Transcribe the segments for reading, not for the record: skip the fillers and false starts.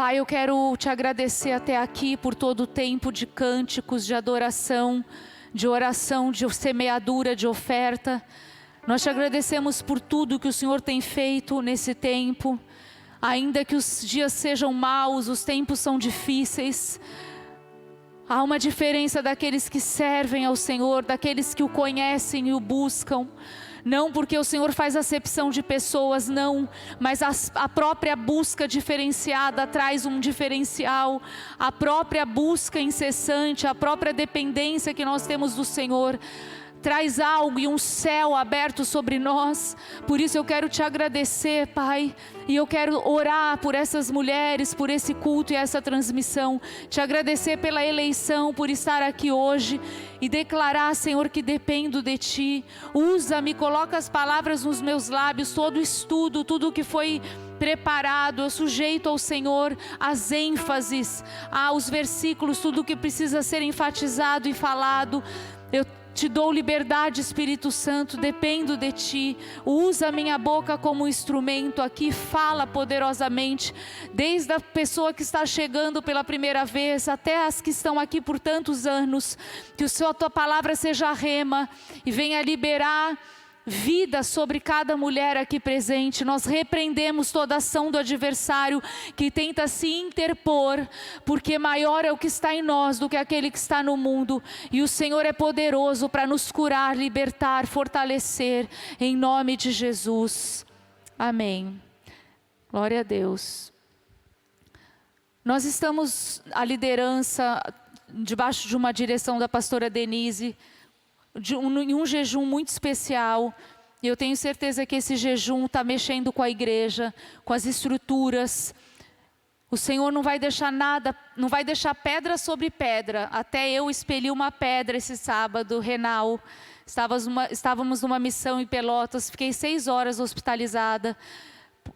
Pai, eu quero te agradecer até aqui por todo o tempo de cânticos, de adoração, de oração, de semeadura, de oferta. Nós te agradecemos por tudo que o Senhor tem feito nesse tempo. Ainda que os dias sejam maus, os tempos são difíceis, há uma diferença daqueles que servem ao Senhor, daqueles que o conhecem e o buscam. Não porque o Senhor faz acepção de pessoas, não, mas a própria busca diferenciada traz um diferencial. A própria busca incessante, a própria dependência que nós temos do Senhor traz algo e um céu aberto sobre nós. Por isso eu quero te agradecer, Pai, e eu quero orar por essas mulheres, por esse culto e essa transmissão. Te agradecer pela eleição, por estar aqui hoje e declarar, Senhor, que dependo de Ti. Usa-me, coloca as palavras nos meus lábios, todo o estudo, tudo que foi preparado, eu sujeito ao Senhor as ênfases, os versículos, tudo que precisa ser enfatizado e falado. Eu te dou liberdade, Espírito Santo, dependo de Ti. Usa a minha boca como instrumento aqui, fala poderosamente, desde a pessoa que está chegando pela primeira vez, até as que estão aqui por tantos anos. Que a Tua palavra seja rema e venha liberar vida sobre cada mulher aqui presente. Nós repreendemos toda ação do adversário que tenta se interpor, porque maior é o que está em nós do que aquele que está no mundo, e o Senhor é poderoso para nos curar, libertar, fortalecer, em nome de Jesus, amém. Glória a Deus. Nós estamos, a liderança, debaixo de uma direção da pastora Denise, em um jejum muito especial. E eu tenho certeza que esse jejum está mexendo com a igreja, com as estruturas. O Senhor não vai deixar nada, não vai deixar pedra sobre pedra. Até eu expeli uma pedra esse sábado, renal. Estávamos numa missão em Pelotas, fiquei 6 horas hospitalizada.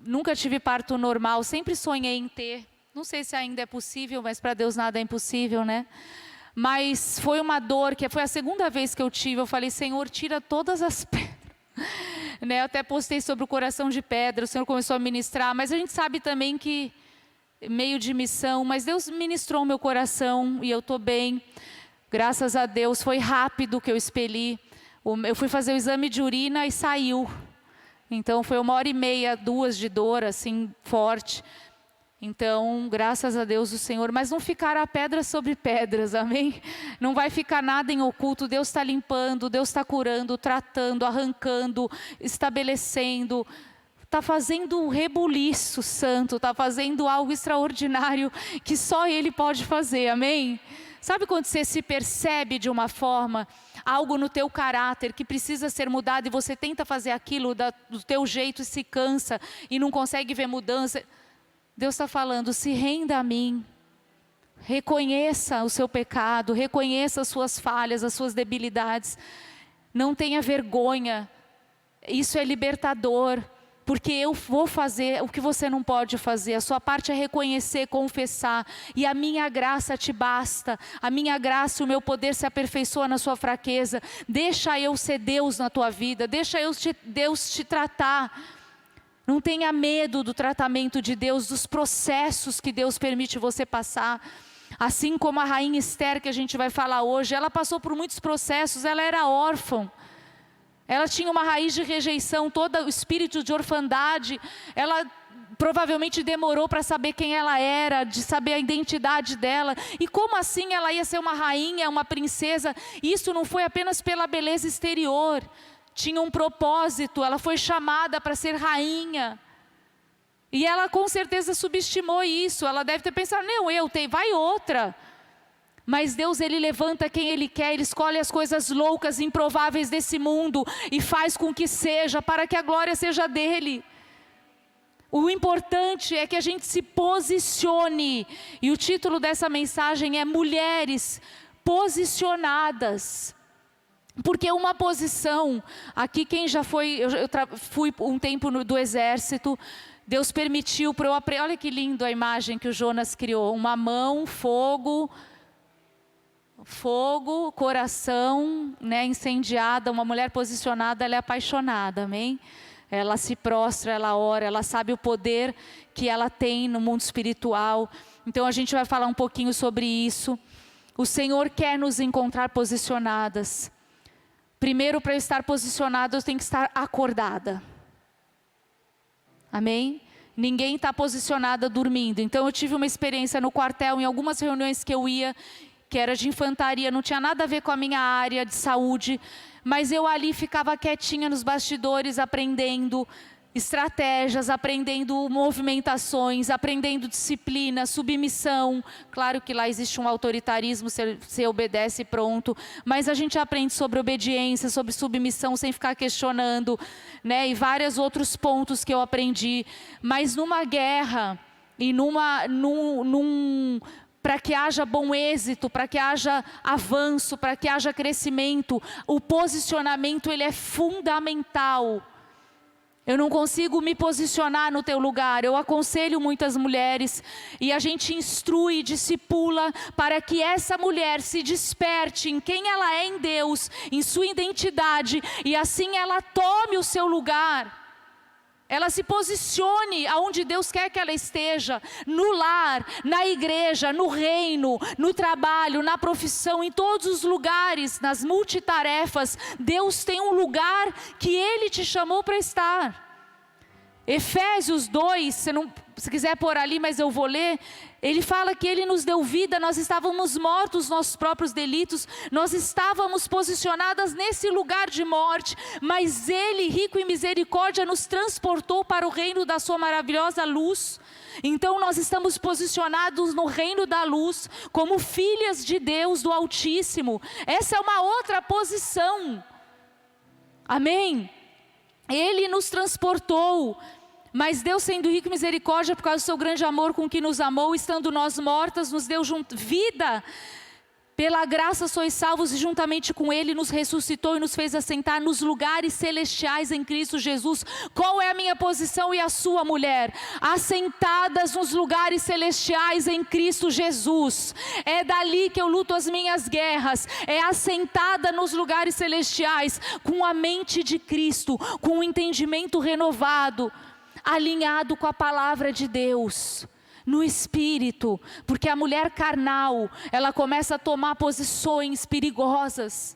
Nunca tive parto normal, sempre sonhei em ter. Não sei se ainda é possível, mas para Deus nada é impossível, né? Mas foi uma dor, que foi a segunda vez que eu tive. Eu falei, Senhor, tira todas as pedras. Né? Eu até postei sobre o coração de pedra, o Senhor começou a ministrar. Mas a gente sabe também que, meio de missão, mas Deus ministrou o meu coração e eu estou bem. Graças a Deus, foi rápido que eu expeli. Eu fui fazer o exame de urina e saiu. Então foi 1h30, 2 de dor, assim, forte. Então, graças a Deus o Senhor, mas não ficará pedra sobre pedras, amém? Não vai ficar nada em oculto. Deus está limpando, Deus está curando, tratando, arrancando, estabelecendo, está fazendo um rebuliço santo, está fazendo algo extraordinário que só Ele pode fazer, amém? Sabe quando você se percebe de uma forma, algo no teu caráter que precisa ser mudado e você tenta fazer aquilo do teu jeito e se cansa e não consegue ver mudança? Deus está falando, se renda a mim, reconheça o seu pecado, reconheça as suas falhas, as suas debilidades, não tenha vergonha, isso é libertador, porque eu vou fazer o que você não pode fazer. A sua parte é reconhecer, confessar, e a minha graça te basta, a minha graça e o meu poder se aperfeiçoa na sua fraqueza. Deixa eu ser Deus na tua vida, deixa Deus te tratar. Não tenha medo do tratamento de Deus, dos processos que Deus permite você passar. Assim como a rainha Esther, que a gente vai falar hoje, ela passou por muitos processos, ela era órfã. Ela tinha uma raiz de rejeição, todo o espírito de orfandade. Ela provavelmente demorou para saber quem ela era, de saber a identidade dela. E como assim ela ia ser uma rainha, uma princesa? Isso não foi apenas pela beleza exterior. Tinha um propósito, ela foi chamada para ser rainha. E ela com certeza subestimou isso. Ela deve ter pensado, não, vai outra. Mas Deus, Ele levanta quem Ele quer, Ele escolhe as coisas loucas, improváveis desse mundo e faz com que seja, para que a glória seja dEle. O importante é que a gente se posicione. E o título dessa mensagem é Mulheres Posicionadas. Porque uma posição, aqui quem já foi, eu fui um tempo do exército, Deus permitiu para eu aprender, olha que lindo a imagem que o Jonas criou, uma mão, fogo, coração, né, incendiada, uma mulher posicionada, ela é apaixonada, amém? ela se prostra, ela ora, ela sabe o poder que ela tem no mundo espiritual. Então a gente vai falar um pouquinho sobre isso. O Senhor quer nos encontrar posicionadas. Primeiro, para eu estar posicionada, eu tenho que estar acordada. Amém? Ninguém está posicionada dormindo. Então eu tive uma experiência no quartel, em algumas reuniões que eu ia, que era de infantaria, não tinha nada a ver com a minha área de saúde, mas eu ali ficava quietinha nos bastidores, aprendendo estratégias, aprendendo movimentações, aprendendo disciplina, submissão. Claro que lá existe um autoritarismo, você obedece e pronto, mas a gente aprende sobre obediência, sobre submissão, sem ficar questionando, né? E vários outros pontos que eu aprendi. Mas numa guerra, e para que haja bom êxito, para que haja avanço, para que haja crescimento, o posicionamento ele é fundamental. Eu não consigo me posicionar no teu lugar. Eu aconselho muitas mulheres e a gente instrui, discipula para que essa mulher se desperte em quem ela é em Deus, em sua identidade, e assim ela tome o seu lugar. Ela se posicione aonde Deus quer que ela esteja, no lar, na igreja, no reino, no trabalho, na profissão, em todos os lugares, nas multitarefas. Deus tem um lugar que Ele te chamou para estar. Efésios 2, se quiser pôr ali, mas eu vou ler. Ele fala que Ele nos deu vida, nós estávamos mortos nos nossos próprios delitos, nós estávamos posicionadas nesse lugar de morte, mas Ele, rico em misericórdia, nos transportou para o reino da sua maravilhosa luz. Então nós estamos posicionados no reino da luz, como filhas de Deus, do Altíssimo. Essa é uma outra posição. Amém? Ele nos transportou. Mas Deus, sendo rico em misericórdia, por causa do seu grande amor com que nos amou, estando nós mortas, nos deu vida. Pela graça sois salvos, e juntamente com Ele nos ressuscitou e nos fez assentar nos lugares celestiais em Cristo Jesus. Qual é a minha posição e a sua, mulher? Assentadas nos lugares celestiais em Cristo Jesus. É dali que eu luto as minhas guerras. É assentada nos lugares celestiais, com a mente de Cristo, com o entendimento renovado, alinhado com a palavra de Deus, no espírito, porque a mulher carnal, ela começa a tomar posições perigosas,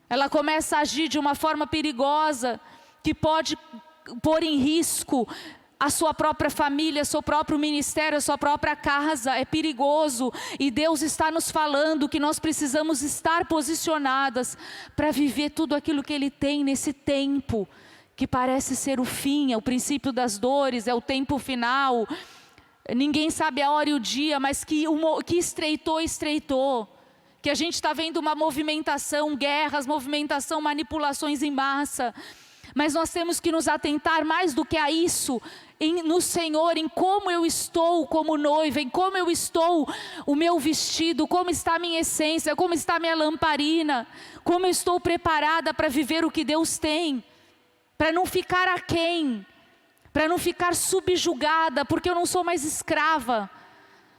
ela começa a agir de uma forma perigosa, que pode pôr em risco a sua própria família, seu próprio ministério, a sua própria casa. É perigoso, e Deus está nos falando que nós precisamos estar posicionadas, para viver tudo aquilo que Ele tem nesse tempo, que parece ser o fim, é o princípio das dores, é o tempo final. Ninguém sabe a hora e o dia, mas que estreitou. Que a gente está vendo uma movimentação, guerras, movimentação, manipulações em massa. Mas nós temos que nos atentar mais do que a isso, no Senhor, em como eu estou como noiva, em como eu estou, o meu vestido, como está a minha essência, como está a minha lamparina, como eu estou preparada para viver o que Deus tem. Para não ficar aquém, para não ficar subjugada, porque eu não sou mais escrava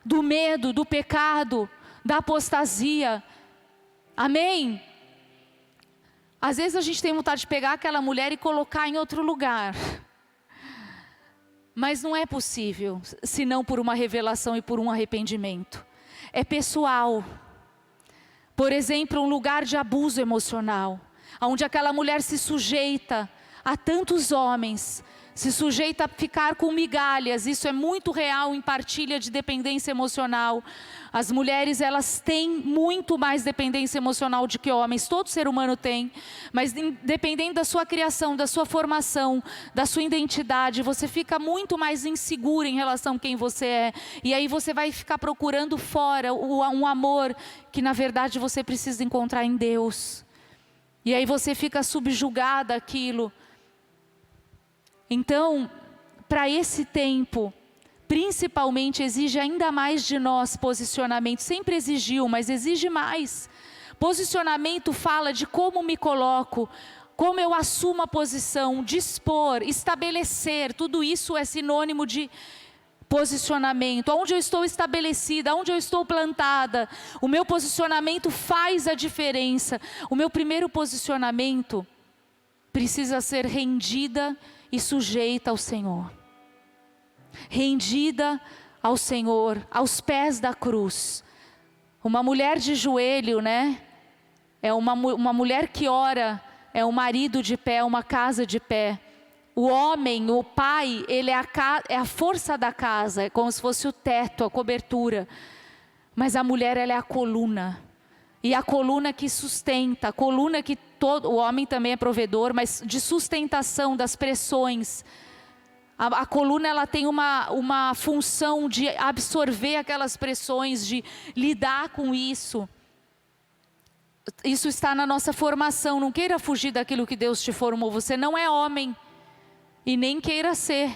do medo, do pecado, da apostasia. Amém? Às vezes a gente tem vontade de pegar aquela mulher e colocar em outro lugar. Mas não é possível, senão por uma revelação e por um arrependimento. É pessoal. Por exemplo, um lugar de abuso emocional, onde aquela mulher se sujeita a tantos homens, se sujeita a ficar com migalhas. Isso é muito real em partilha de dependência emocional. As mulheres, elas têm muito mais dependência emocional do que homens. Todo ser humano tem, mas dependendo da sua criação, da sua formação, da sua identidade, você fica muito mais insegura em relação a quem você é. E aí você vai ficar procurando fora um amor que na verdade você precisa encontrar em Deus. E aí você fica subjugada àquilo. Então, para esse tempo, principalmente exige ainda mais de nós posicionamento. Sempre exigiu, mas exige mais. Posicionamento fala de como me coloco, como eu assumo a posição, dispor, estabelecer. Tudo isso é sinônimo de posicionamento. Onde eu estou estabelecida, onde eu estou plantada. O meu posicionamento faz a diferença. O meu primeiro posicionamento, precisa ser rendida e sujeita ao Senhor. Rendida ao Senhor, aos pés da cruz. Uma mulher de joelho, né? É uma mulher que ora, é um marido de pé, uma casa de pé. O homem, o pai, ele é a força da casa, é como se fosse o teto, a cobertura. Mas a mulher, ela é a coluna. E a coluna que sustenta, a coluna que o homem também é provedor, mas de sustentação das pressões. A coluna, ela tem uma função de absorver aquelas pressões, de lidar com isso. Isso está na nossa formação. Não queira fugir daquilo que Deus te formou. Você não é homem e nem queira ser,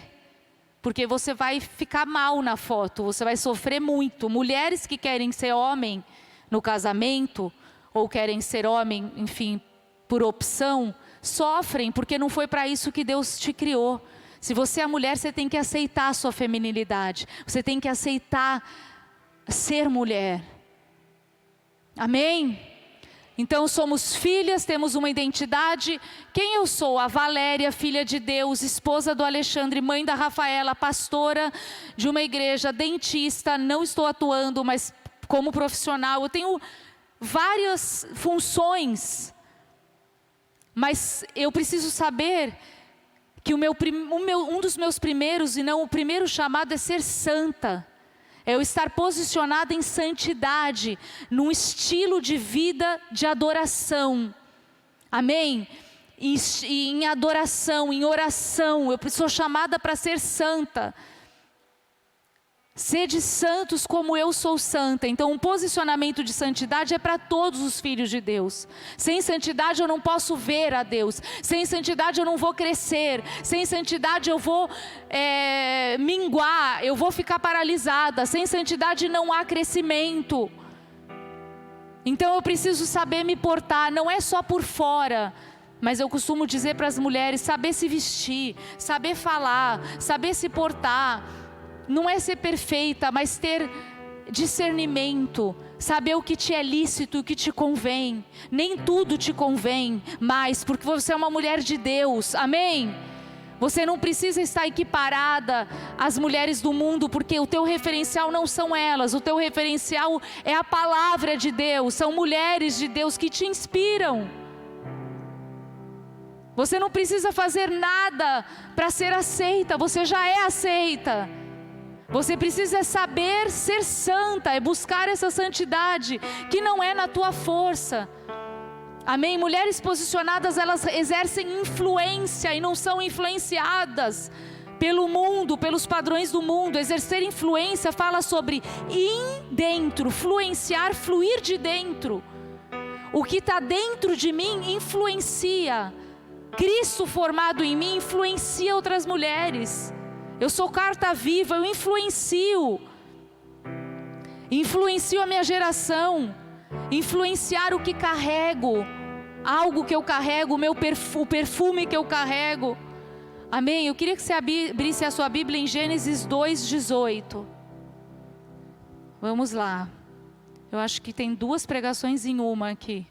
porque você vai ficar mal na foto, você vai sofrer muito. Mulheres que querem ser homem no casamento, ou querem ser homem, enfim, por opção, sofrem, porque não foi para isso que Deus te criou. Se você é mulher, você tem que aceitar a sua feminilidade. Você tem que aceitar ser mulher. Amém? Então somos filhas, temos uma identidade. Quem eu sou? A Valéria, filha de Deus, esposa do Alexandre, mãe da Rafaela, pastora de uma igreja, dentista. Não estou atuando, mas como profissional. Eu tenho várias funções. Mas eu preciso saber que um dos meus primeiros, e não o primeiro chamado, é ser santa. É eu estar posicionada em santidade, num estilo de vida de adoração. Amém? E em adoração, em oração, eu sou chamada para ser santa. Sede santos como eu sou santa. Então um posicionamento de santidade é para todos os filhos de Deus. Sem santidade eu não posso ver a Deus. Sem santidade eu não vou crescer. Sem santidade eu vou minguar, eu vou ficar paralisada. Sem santidade não há crescimento. Então eu preciso saber me portar, não é só por fora. Mas eu costumo dizer para as mulheres, saber se vestir, saber falar, saber se portar. Não é ser perfeita, mas ter discernimento, saber o que te é lícito, o que te convém. Nem tudo te convém mais, porque você é uma mulher de Deus, amém? Você não precisa estar equiparada às mulheres do mundo, porque o teu referencial não são elas, o teu referencial é a palavra de Deus, são mulheres de Deus que te inspiram. Você não precisa fazer nada para ser aceita, você já é aceita. Você precisa saber ser santa, é buscar essa santidade, que não é na tua força. Amém? Mulheres posicionadas, elas exercem influência e não são influenciadas pelo mundo, pelos padrões do mundo. Exercer influência fala sobre dentro, fluenciar, fluir de dentro. O que está dentro de mim influencia. Cristo formado em mim influencia outras mulheres. Eu sou carta viva, eu influencio a minha geração, influenciar o que carrego, algo que eu carrego, o perfume que eu carrego. Amém? Eu queria que você abrisse a sua Bíblia em Gênesis 2:18. Vamos lá. Eu acho que tem 2 pregações em uma aqui.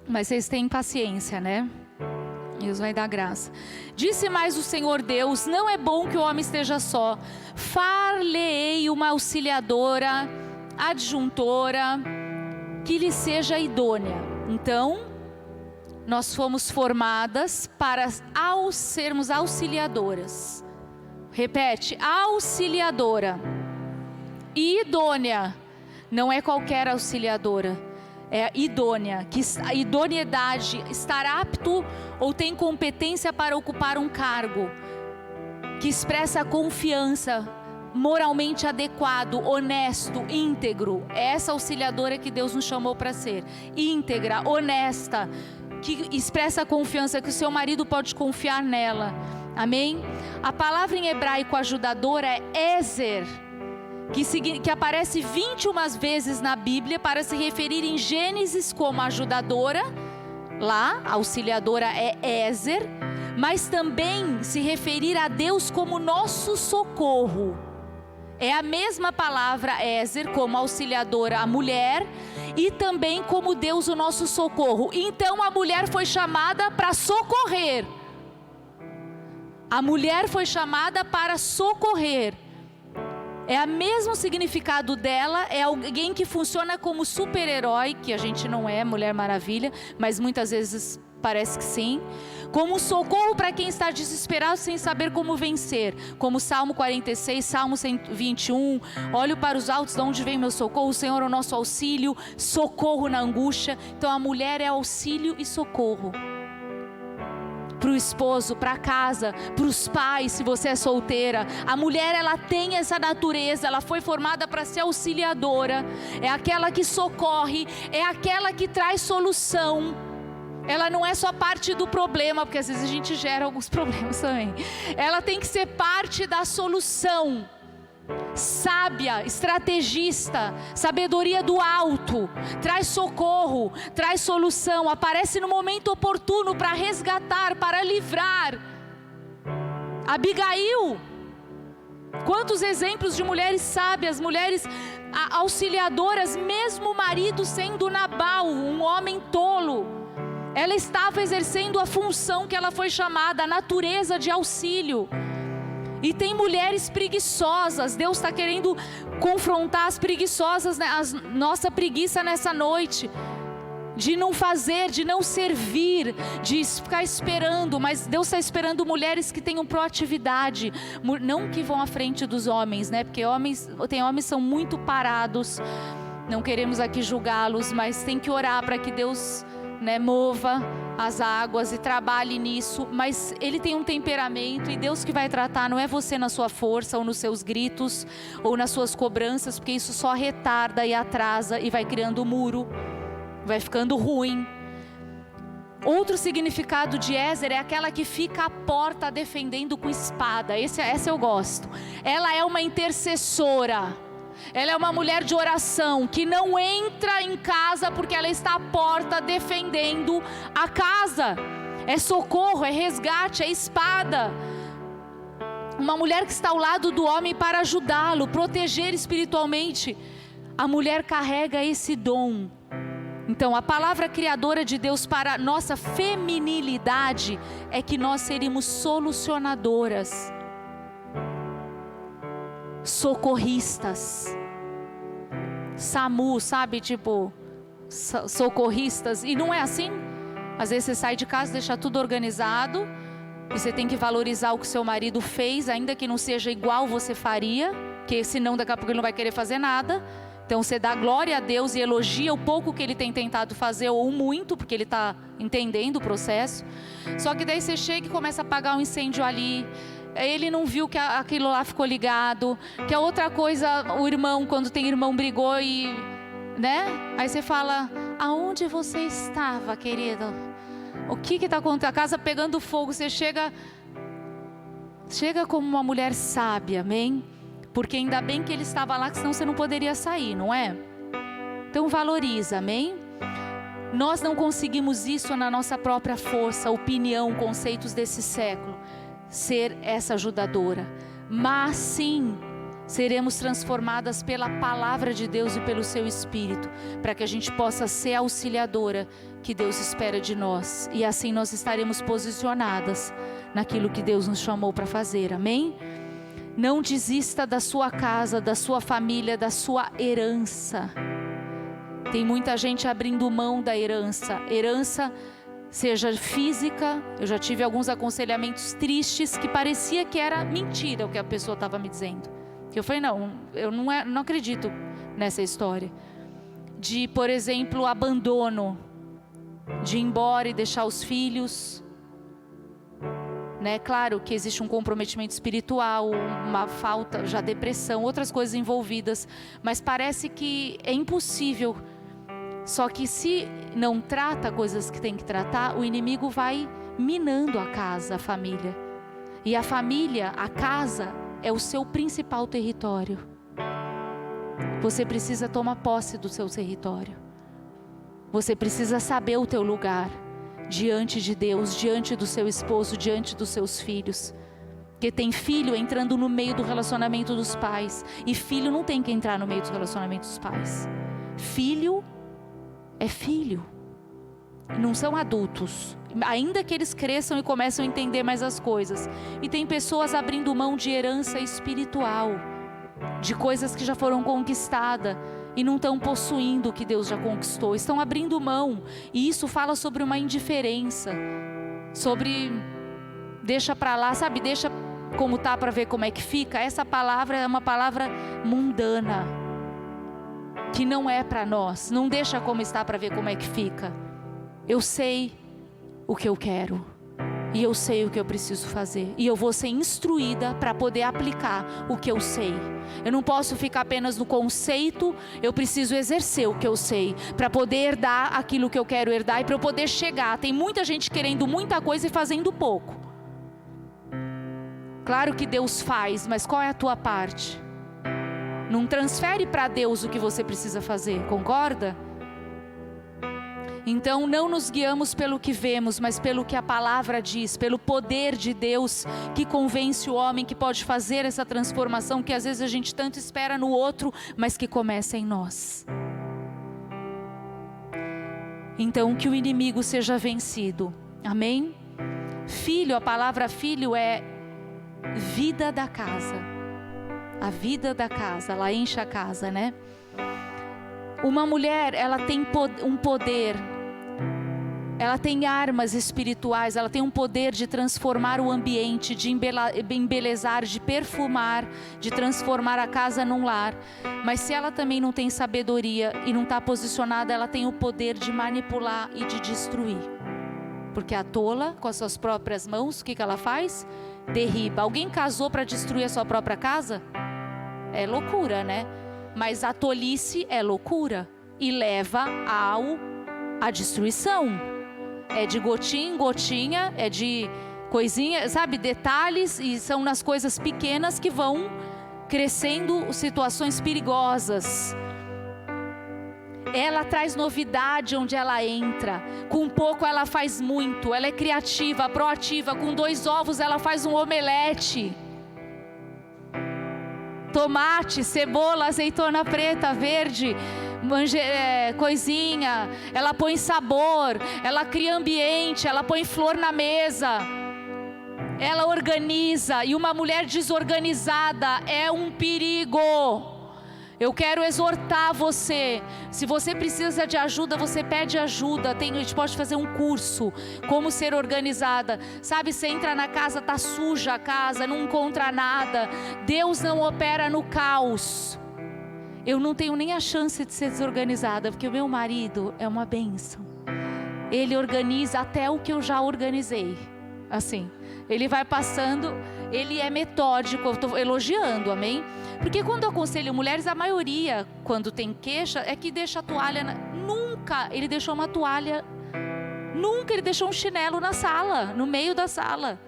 Mas vocês têm paciência, né? Deus vai dar graça. Disse mais o Senhor Deus: não é bom que o homem esteja só. Far-lhe-ei uma auxiliadora, adjuntora, que lhe seja idônea. Então, nós fomos formadas para sermos auxiliadoras. Repete: auxiliadora. E idônea. Não é qualquer auxiliadora. É idônea, que a idoneidade, estar apto ou tem competência para ocupar um cargo, que expressa confiança, moralmente adequado, honesto, íntegro. É essa auxiliadora que Deus nos chamou para ser, íntegra, honesta, que expressa confiança, que o seu marido pode confiar nela, amém? A palavra em hebraico ajudadora é ezer, que aparece 21 vezes na Bíblia para se referir em Gênesis como ajudadora. Lá, a auxiliadora é ezer, mas também se referir a Deus como nosso socorro. É a mesma palavra ezer como auxiliadora, a mulher, e também como Deus o nosso socorro. Então a mulher foi chamada para socorrer. A mulher foi chamada para socorrer. É o mesmo significado dela, é alguém que funciona como super-herói, que a gente não é, Mulher Maravilha, mas muitas vezes parece que sim. Como socorro para quem está desesperado sem saber como vencer. Como Salmo 46, Salmo 121, olho para os altos, de onde vem meu socorro? O Senhor é o nosso auxílio, socorro na angústia. Então a mulher é auxílio e socorro. Para o esposo, para a casa, para os pais, se você é solteira. A mulher, ela tem essa natureza, ela foi formada para ser auxiliadora. É aquela que socorre, é aquela que traz solução. Ela não é só parte do problema, porque às vezes a gente gera alguns problemas também. Ela tem que ser parte da solução. Sábia, estrategista, sabedoria do alto, traz socorro, traz solução, aparece no momento oportuno para resgatar, para livrar. Abigail, quantos exemplos de mulheres sábias, mulheres auxiliadoras, mesmo o marido sendo Nabal, um homem tolo, ela estava exercendo a função que ela foi chamada, a natureza de auxílio. E tem mulheres preguiçosas. Deus está querendo confrontar as preguiçosas, né? Nossa preguiça nessa noite, de não fazer, de não servir, de ficar esperando. Mas Deus está esperando mulheres que tenham proatividade, não que vão à frente dos homens, né? Porque tem homens que são muito parados. Não queremos aqui julgá-los, mas tem que orar para que Deus, né, mova as águas e trabalhe nisso. Mas ele tem um temperamento, e Deus que vai tratar, não é você na sua força, ou nos seus gritos, ou nas suas cobranças, porque isso só retarda e atrasa, e vai criando muro, vai ficando ruim. Outro significado de Ezer é aquela que fica à porta defendendo com espada. Essa eu gosto. Ela é uma intercessora. Ela é uma mulher de oração, que não entra em casa porque ela está à porta defendendo a casa. É socorro, é resgate, é espada. Uma mulher que está ao lado do homem para ajudá-lo, proteger espiritualmente. A mulher carrega esse dom. Então a palavra criadora de Deus para nossa feminilidade é que nós seríamos solucionadoras, socorristas. SAMU, sabe, tipo socorristas. E não é assim. Às vezes você sai de casa, deixa tudo organizado, e você tem que valorizar o que seu marido fez, ainda que não seja igual você faria, porque senão daqui a pouco ele não vai querer fazer nada. Então você dá glória a Deus e elogia o pouco que ele tem tentado fazer, ou muito, porque ele está entendendo o processo. Só que daí você chega e começa a apagar um incêndio ali. Ele não viu que aquilo lá ficou ligado, que a outra coisa, o irmão, quando tem irmão, brigou e, né? Aí você fala, aonde você estava, querido? O que está acontecendo? A casa pegando fogo. Você chega como uma mulher sábia, amém? Porque ainda bem que ele estava lá, que senão você não poderia sair, não é? Então valoriza, amém? Nós não conseguimos isso na nossa própria força, opinião, conceitos desse século, ser essa ajudadora, mas sim seremos transformadas pela palavra de Deus e pelo seu Espírito, para que a gente possa ser a auxiliadora que Deus espera de nós, e assim nós estaremos posicionadas naquilo que Deus nos chamou para fazer, amém? Não desista da sua casa, da sua família, da sua herança. Tem muita gente abrindo mão da herança, seja física. Eu já tive alguns aconselhamentos tristes que parecia que era mentira o que a pessoa estava me dizendo. Eu falei, não, eu não acredito nessa história. De, por exemplo, abandono, de ir embora e deixar os filhos, né? Claro que existe um comprometimento espiritual, uma falta, já depressão, outras coisas envolvidas, mas parece que é impossível. Só que se não trata coisas que tem que tratar, o inimigo vai minando a casa, a família. E a família, a casa, é o seu principal território. Você precisa tomar posse do seu território. Você precisa saber o teu lugar diante de Deus, diante do seu esposo, diante dos seus filhos. Porque tem filho entrando no meio do relacionamento dos pais, e filho não tem que entrar no meio do relacionamento dos pais. Filho é filho. Não são adultos, ainda que eles cresçam e começam a entender mais as coisas. E tem pessoas abrindo mão de herança espiritual, de coisas que já foram conquistadas e não estão possuindo o que Deus já conquistou, estão abrindo mão. E isso fala sobre uma indiferença, sobre deixa para lá, sabe, deixa como tá para ver como é que fica. Essa palavra é uma palavra mundana, que não é para nós. Não deixa como está para ver como é que fica. Eu sei o que eu quero, e eu sei o que eu preciso fazer, e eu vou ser instruída para poder aplicar o que eu sei. Eu não posso ficar apenas no conceito, eu preciso exercer o que eu sei, para poder herdar aquilo que eu quero herdar, e para eu poder chegar. Tem muita gente querendo muita coisa e fazendo pouco. Claro que Deus faz, mas qual é a tua parte? Não transfere para Deus o que você precisa fazer, concorda? Então não nos guiamos pelo que vemos, mas pelo que a palavra diz, pelo poder de Deus que convence o homem, que pode fazer essa transformação que às vezes a gente tanto espera no outro, mas que começa em nós. Então que o inimigo seja vencido, amém? Filho, a palavra filho é vida da casa, a vida da casa, ela enche a casa, né? Uma mulher, ela tem um poder, ela tem armas espirituais, ela tem um poder de transformar o ambiente, de embelezar, de perfumar, de transformar a casa num lar. Mas se ela também não tem sabedoria e não está posicionada, ela tem o poder de manipular e de destruir. Porque a tola, com as suas próprias mãos, o que ela faz? Derriba. Alguém casou para destruir a sua própria casa? É loucura, né? Mas a tolice é loucura e leva à destruição. É de gotinha em gotinha, é de coisinha, sabe, detalhes, e são nas coisas pequenas que vão crescendo situações perigosas. Ela traz novidade onde ela entra. Com pouco ela faz muito. Ela é criativa, proativa. Com 2 ovos ela faz um omelete. Tomate, cebola, azeitona preta, verde, coisinha. Ela põe sabor, ela cria ambiente, ela põe flor na mesa. Ela organiza. E uma mulher desorganizada é um perigo. Eu quero exortar você. Se você precisa de ajuda, você pede ajuda. A gente pode fazer um curso, como ser organizada. Sabe, você entra na casa, tá suja a casa, não encontra nada. Deus não opera no caos. Eu não tenho nem a chance de ser desorganizada, porque o meu marido é uma bênção. Ele organiza até o que eu já organizei. Assim, ele vai passando, ele é metódico, eu estou elogiando, amém? Porque quando eu aconselho mulheres, a maioria, quando tem queixa, é que deixa a toalha, nunca ele deixou uma toalha, nunca ele deixou um chinelo na sala, no meio da sala.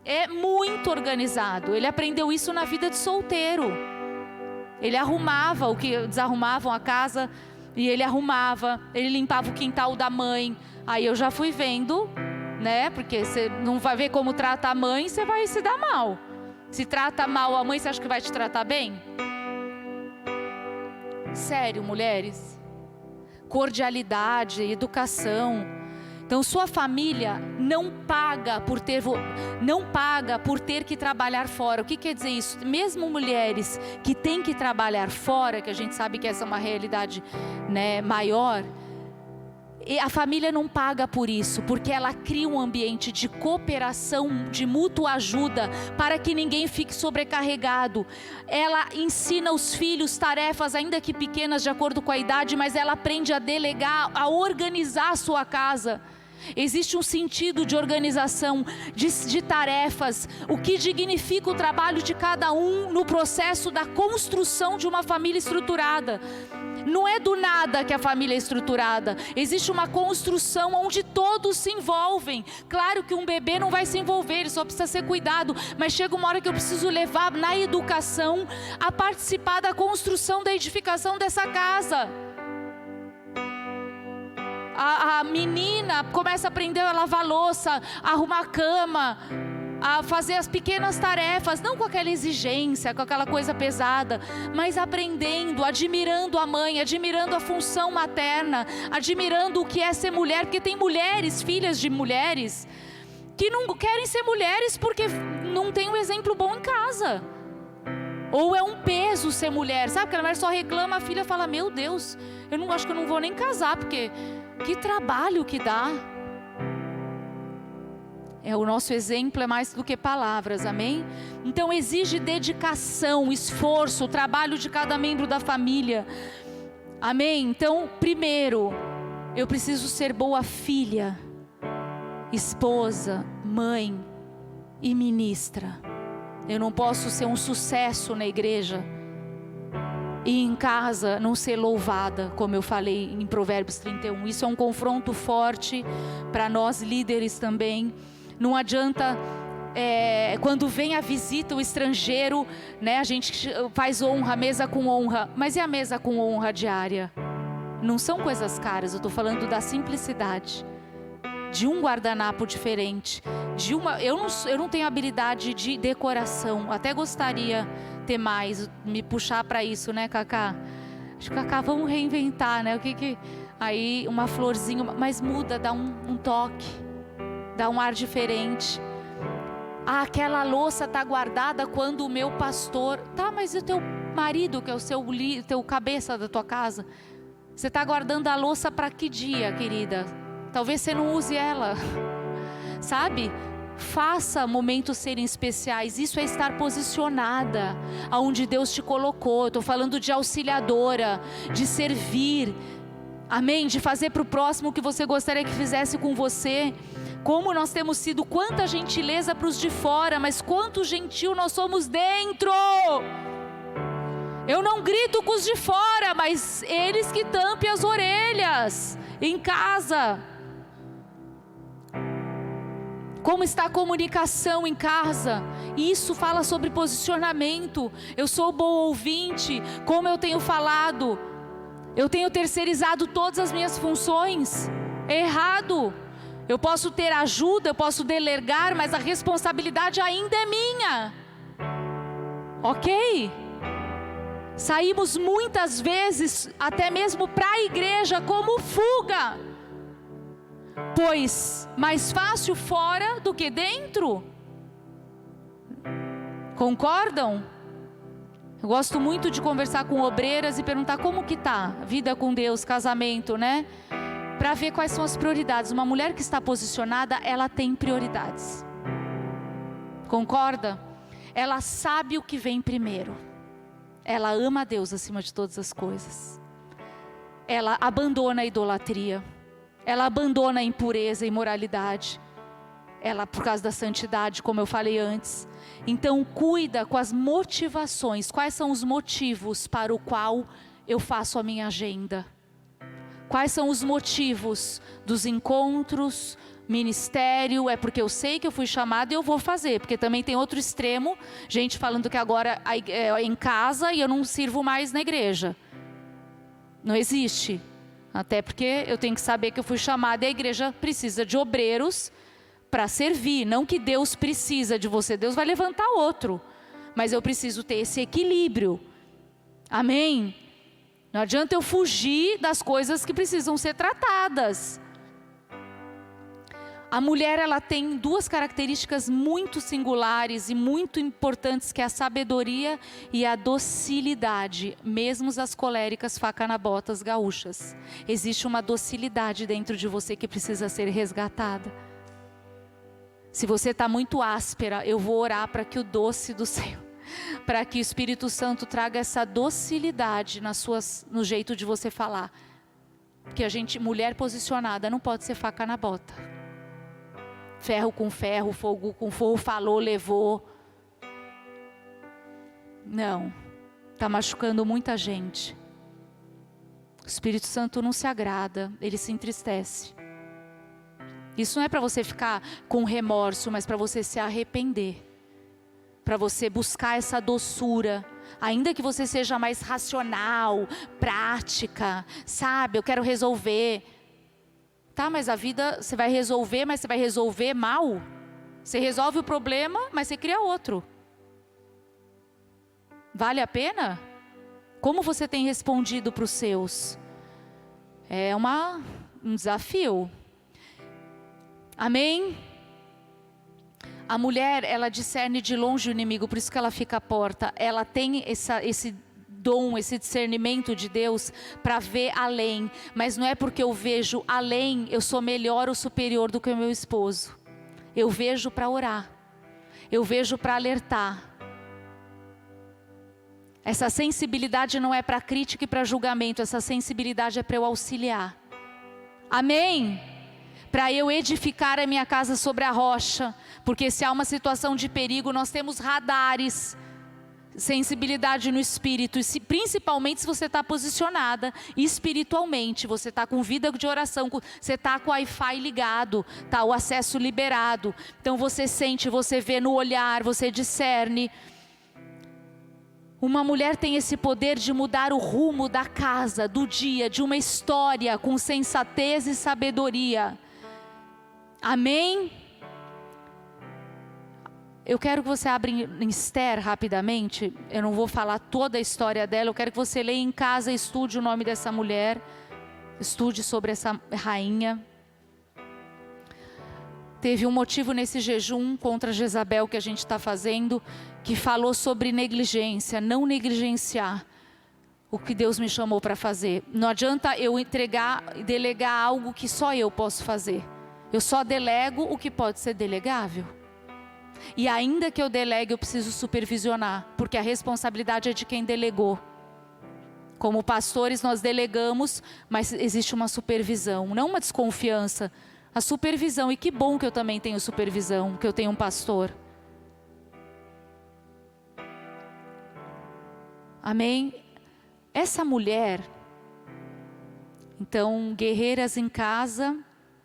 É muito organizado, ele aprendeu isso na vida de solteiro. Ele arrumava o que desarrumavam a casa, e ele arrumava, ele limpava o quintal da mãe. Aí eu já fui vendo, né? Porque você não vai ver como trata a mãe, você vai se dar mal. Se trata mal a mãe, você acha que vai te tratar bem? Sério, mulheres. Cordialidade, educação. Então sua família não paga por ter que trabalhar fora. O que quer dizer isso? Mesmo mulheres que têm que trabalhar fora, que a gente sabe que essa é uma realidade, né, maior, e a família não paga por isso, porque ela cria um ambiente de cooperação, de mútua ajuda, para que ninguém fique sobrecarregado. Ela ensina os filhos tarefas, ainda que pequenas, de acordo com a idade, mas ela aprende a delegar, a organizar a sua casa. Existe um sentido de organização, de tarefas, o que dignifica o trabalho de cada um no processo da construção de uma família estruturada. Não é do nada que a família é estruturada. Existe uma construção onde todos se envolvem. Claro que um bebê não vai se envolver, ele só precisa ser cuidado. Mas chega uma hora que eu preciso levar na educação a participar da construção, da edificação dessa casa. A menina começa a aprender a lavar louça, a arrumar a cama. a fazer as pequenas tarefas, não com aquela exigência, com aquela coisa pesada, mas aprendendo, admirando a mãe, admirando a função materna, admirando o que é ser mulher, porque tem mulheres, filhas de mulheres, que não querem ser mulheres porque não tem um exemplo bom em casa. Ou é um peso ser mulher, sabe? Porque a mulher só reclama, a filha fala, meu Deus, eu não acho que eu não vou nem casar, porque que trabalho que dá. O nosso exemplo é mais do que palavras, amém? Então exige dedicação, esforço, trabalho de cada membro da família, amém? Então, primeiro, eu preciso ser boa filha, esposa, mãe e ministra. Eu não posso ser um sucesso na igreja e em casa não ser louvada, como eu falei em Provérbios 31. Isso é um confronto forte para nós líderes também. Não adianta, quando vem a visita, o estrangeiro, né, a gente faz honra, mesa com honra. Mas e a mesa com honra diária? Não são coisas caras, eu estou falando da simplicidade. De um guardanapo diferente. Eu não tenho habilidade de decoração. Até gostaria ter mais, me puxar para isso, né, Cacá? Acho que, Cacá, vamos reinventar, né? Aí uma florzinha, mas muda, dá um toque. Dá um ar diferente. Aquela louça está guardada quando o meu pastor... Tá, mas e o teu marido, que é o teu cabeça da tua casa? Você está guardando a louça para que dia, querida? Talvez você não use ela. Sabe? Faça momentos serem especiais. Isso é estar posicionada aonde Deus te colocou. Eu estou falando de auxiliadora, de servir. Amém? De fazer para o próximo o que você gostaria que fizesse com você. Como nós temos sido, quanta gentileza para os de fora, mas quanto gentil nós somos dentro. Eu não grito com os de fora, mas eles que tampem as orelhas em casa. Como está a comunicação em casa? Isso fala sobre posicionamento. Eu sou bom ouvinte, como eu tenho falado. Eu tenho terceirizado todas as minhas funções. É errado. Eu posso ter ajuda, eu posso delegar, mas a responsabilidade ainda é minha. Ok? Saímos muitas vezes, até mesmo para a igreja, como fuga. Pois mais fácil fora do que dentro. Concordam? Eu gosto muito de conversar com obreiras e perguntar como que tá a vida com Deus, casamento, né? Para ver quais são as prioridades. Uma mulher que está posicionada, ela tem prioridades. Concorda? Ela sabe o que vem primeiro. Ela ama a Deus acima de todas as coisas. Ela abandona a idolatria. Ela abandona a impureza e imoralidade. Ela, por causa da santidade, como eu falei antes. Então, cuida com as motivações. Quais são os motivos para o qual eu faço a minha agenda? Quais são os motivos dos encontros, ministério? É porque eu sei que eu fui chamada e eu vou fazer. Porque também tem outro extremo, gente falando que agora é em casa e eu não sirvo mais na igreja. Não existe. Até porque eu tenho que saber que eu fui chamada e a igreja precisa de obreiros para servir. Não que Deus precisa de você, Deus vai levantar outro. Mas eu preciso ter esse equilíbrio. Amém? Não adianta eu fugir das coisas que precisam ser tratadas. A mulher, ela tem duas características muito singulares e muito importantes, que é a sabedoria e a docilidade. Mesmo as coléricas facanabotas gaúchas. Existe uma docilidade dentro de você que precisa ser resgatada. Se você está muito áspera, eu vou orar para que o doce do Senhor, para que o Espírito Santo traga essa docilidade no jeito de você falar. Porque mulher posicionada não pode ser faca na bota. Ferro com ferro, fogo com fogo, falou, levou. Não, está machucando muita gente. O Espírito Santo não se agrada, ele se entristece. Isso não é para você ficar com remorso, mas para você se arrepender. Para você buscar essa doçura. Ainda que você seja mais racional, prática, sabe? Eu quero resolver. Tá, mas a vida você vai resolver, mas você vai resolver mal? Você resolve o problema, mas você cria outro. Vale a pena? Como você tem respondido para os seus? É um desafio. Amém? A mulher, ela discerne de longe o inimigo, por isso que ela fica à porta. Ela tem esse dom, esse discernimento de Deus para ver além. Mas não é porque eu vejo além, eu sou melhor ou superior do que o meu esposo. Eu vejo para orar. Eu vejo para alertar. Essa sensibilidade não é para crítica e para julgamento. Essa sensibilidade é para eu auxiliar. Amém? Para eu edificar a minha casa sobre a rocha. Porque se há uma situação de perigo, nós temos radares. Sensibilidade no espírito. E principalmente se você está posicionada espiritualmente. Você está com vida de oração. Você está com o Wi-Fi ligado. Está o acesso liberado. Então você sente, você vê no olhar, você discerne. Uma mulher tem esse poder de mudar o rumo da casa, do dia, de uma história com sensatez e sabedoria. Amém? Eu quero que você abra em Esther rapidamente. Eu não vou falar toda a história dela. Eu quero que você leia em casa, estude o nome dessa mulher. Estude sobre essa rainha. Teve um motivo nesse jejum contra Jezabel que a gente está fazendo, que falou sobre negligência, não negligenciar o que Deus me chamou para fazer. Não adianta eu delegar algo que só eu posso fazer. Eu só delego o que pode ser delegável. E ainda que eu delegue, eu preciso supervisionar, porque a responsabilidade é de quem delegou. Como pastores nós delegamos, mas existe uma supervisão, não uma desconfiança. A supervisão, e que bom que eu também tenho supervisão, que eu tenho um pastor. Amém? Essa mulher, então, guerreiras em casa,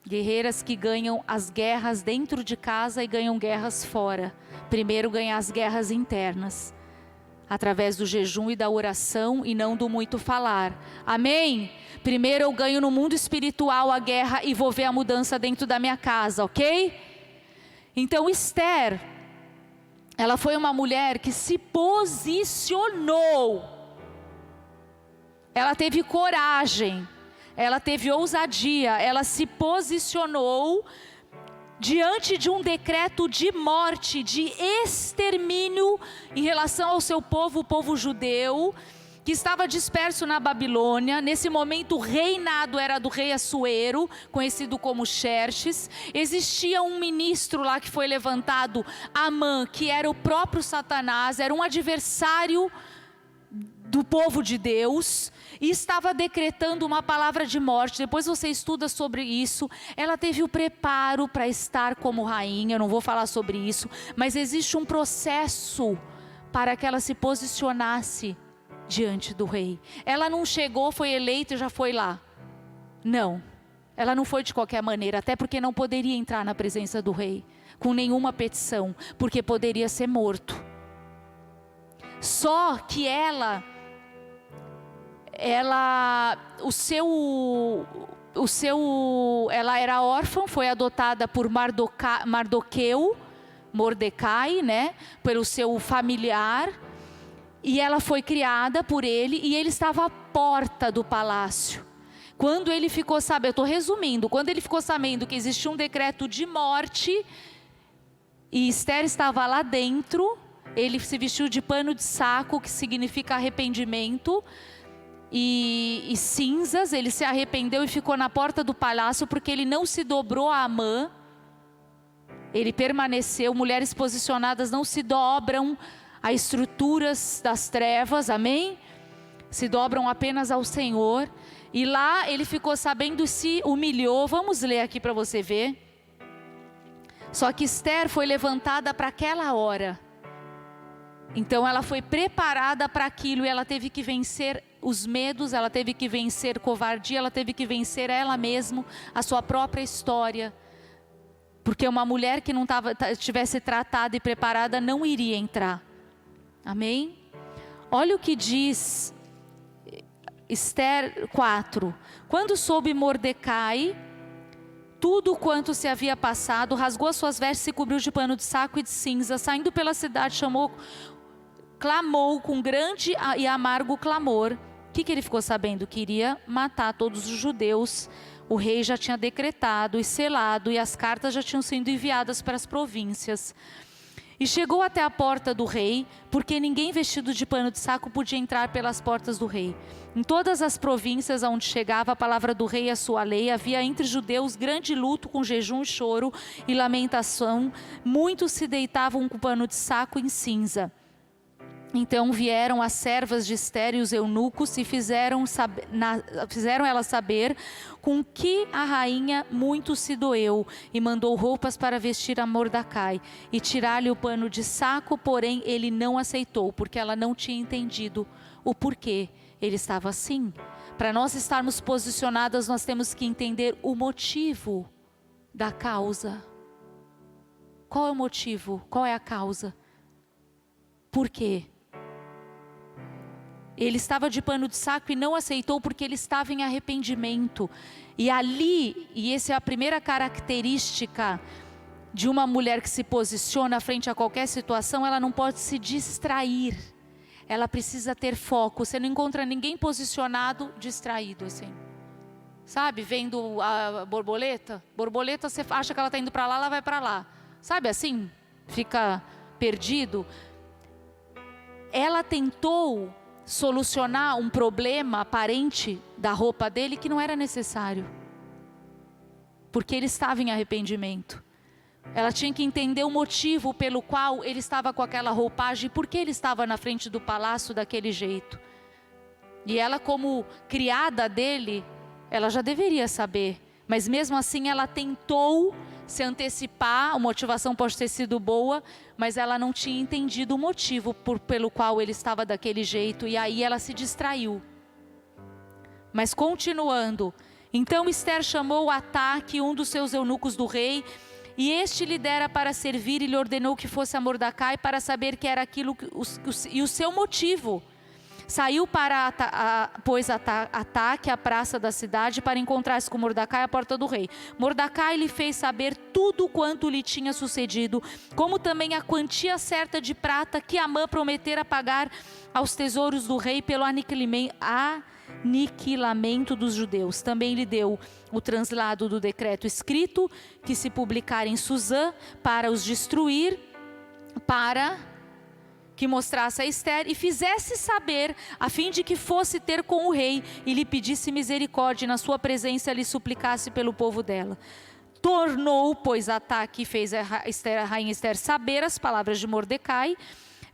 guerreiras que ganham as guerras dentro de casa e ganham guerras fora. Primeiro ganhar as guerras internas, através do jejum e da oração e não do muito falar. Amém? Primeiro eu ganho no mundo espiritual a guerra e vou ver a mudança dentro da minha casa, ok? Então Esther, ela foi uma mulher que se posicionou. Ela teve coragem, ela teve ousadia, ela se posicionou diante de um decreto de morte, de extermínio em relação ao seu povo, o povo judeu, que estava disperso na Babilônia. Nesse momento o reinado era do rei Assuero, conhecido como Xerxes. Existia um ministro lá que foi levantado, Amã, que era o próprio Satanás, era um adversário do povo de Deus, e estava decretando uma palavra de morte. Depois você estuda sobre isso. Ela teve o preparo para estar como rainha, eu não vou falar sobre isso, mas existe um processo para que ela se posicionasse diante do rei. Ela não chegou, foi eleita e já foi lá. Não, ela não foi de qualquer maneira, até porque não poderia entrar na presença do rei com nenhuma petição, porque poderia ser morto. Só que ela era órfã, foi adotada por Mordecai, né, pelo seu familiar, e ela foi criada por ele, e ele estava à porta do palácio. Quando ele ficou sabendo, eu estou resumindo, quando ele ficou sabendo que existia um decreto de morte, e Esther estava lá dentro, ele se vestiu de pano de saco, que significa arrependimento, e cinzas. Ele se arrependeu e ficou na porta do palácio, porque ele não se dobrou a Amã. Ele permaneceu. Mulheres posicionadas não se dobram a estruturas das trevas, amém? Se dobram apenas ao Senhor. E lá ele ficou sabendo e se humilhou. Vamos ler aqui para você ver. Só que Esther foi levantada para aquela hora. Então ela foi preparada para aquilo, e ela teve que vencer os medos, ela teve que vencer covardia, ela teve que vencer ela mesma, a sua própria história. Porque uma mulher que não tivesse tratada e preparada não iria entrar. Amém? Olha o que diz Esther 4. Quando soube Mordecai tudo quanto se havia passado, rasgou as suas vestes, se cobriu de pano de saco e de cinza, saindo pela cidade, clamou com grande e amargo clamor. O que ele ficou sabendo? Que iria matar todos os judeus. O rei já tinha decretado e selado, e as cartas já tinham sido enviadas para as províncias. E chegou até a porta do rei, porque ninguém vestido de pano de saco podia entrar pelas portas do rei. Em todas as províncias aonde chegava a palavra do rei e a sua lei, havia entre judeus grande luto, com jejum e choro e lamentação. Muitos se deitavam com pano de saco em cinza. Então vieram as servas de Ester e os eunucos e fizeram ela saber com que a rainha muito se doeu, e mandou roupas para vestir a Mordecai e tirar-lhe o pano de saco, porém ele não aceitou, porque ela não tinha entendido o porquê ele estava assim. Para nós estarmos posicionadas, nós temos que entender o motivo da causa. Qual é o motivo? Qual é a causa? Por quê? Ele estava de pano de saco e não aceitou porque ele estava em arrependimento. E ali, e essa é a primeira característica de uma mulher que se posiciona frente a qualquer situação, ela não pode se distrair. Ela precisa ter foco. Você não encontra ninguém posicionado distraído assim. Sabe, vendo a borboleta? Borboleta, você acha que ela está indo para lá, ela vai para lá. Sabe assim? Fica perdido. Ela tentou solucionar um problema aparente da roupa dele que não era necessário, porque ele estava em arrependimento. Ela tinha que entender o motivo pelo qual ele estava com aquela roupagem, por que ele estava na frente do palácio daquele jeito. E ela, como criada dele, ela já deveria saber, mas mesmo assim ela tentou se antecipar. A motivação pode ter sido boa, mas ela não tinha entendido o motivo pelo qual ele estava daquele jeito, e aí ela se distraiu. Mas continuando, então Ester chamou Ataque, um dos seus eunucos do rei, e este lhe dera para servir, e lhe ordenou que fosse a Mordecai para saber que era aquilo e o seu motivo. Saiu pois Ataque à praça da cidade para encontrar-se com Mordecai à porta do rei. Mordecai lhe fez saber tudo quanto lhe tinha sucedido, como também a quantia certa de prata que Amã prometera pagar aos tesouros do rei pelo aniquilamento dos judeus. Também lhe deu o translado do decreto escrito, que se publicar em Suzã, para os destruir, para que mostrasse a Ester e fizesse saber, a fim de que fosse ter com o rei e lhe pedisse misericórdia, e na sua presença lhe suplicasse pelo povo dela. Tornou, pois, Ataque e fez a rainha Ester saber as palavras de Mordecai.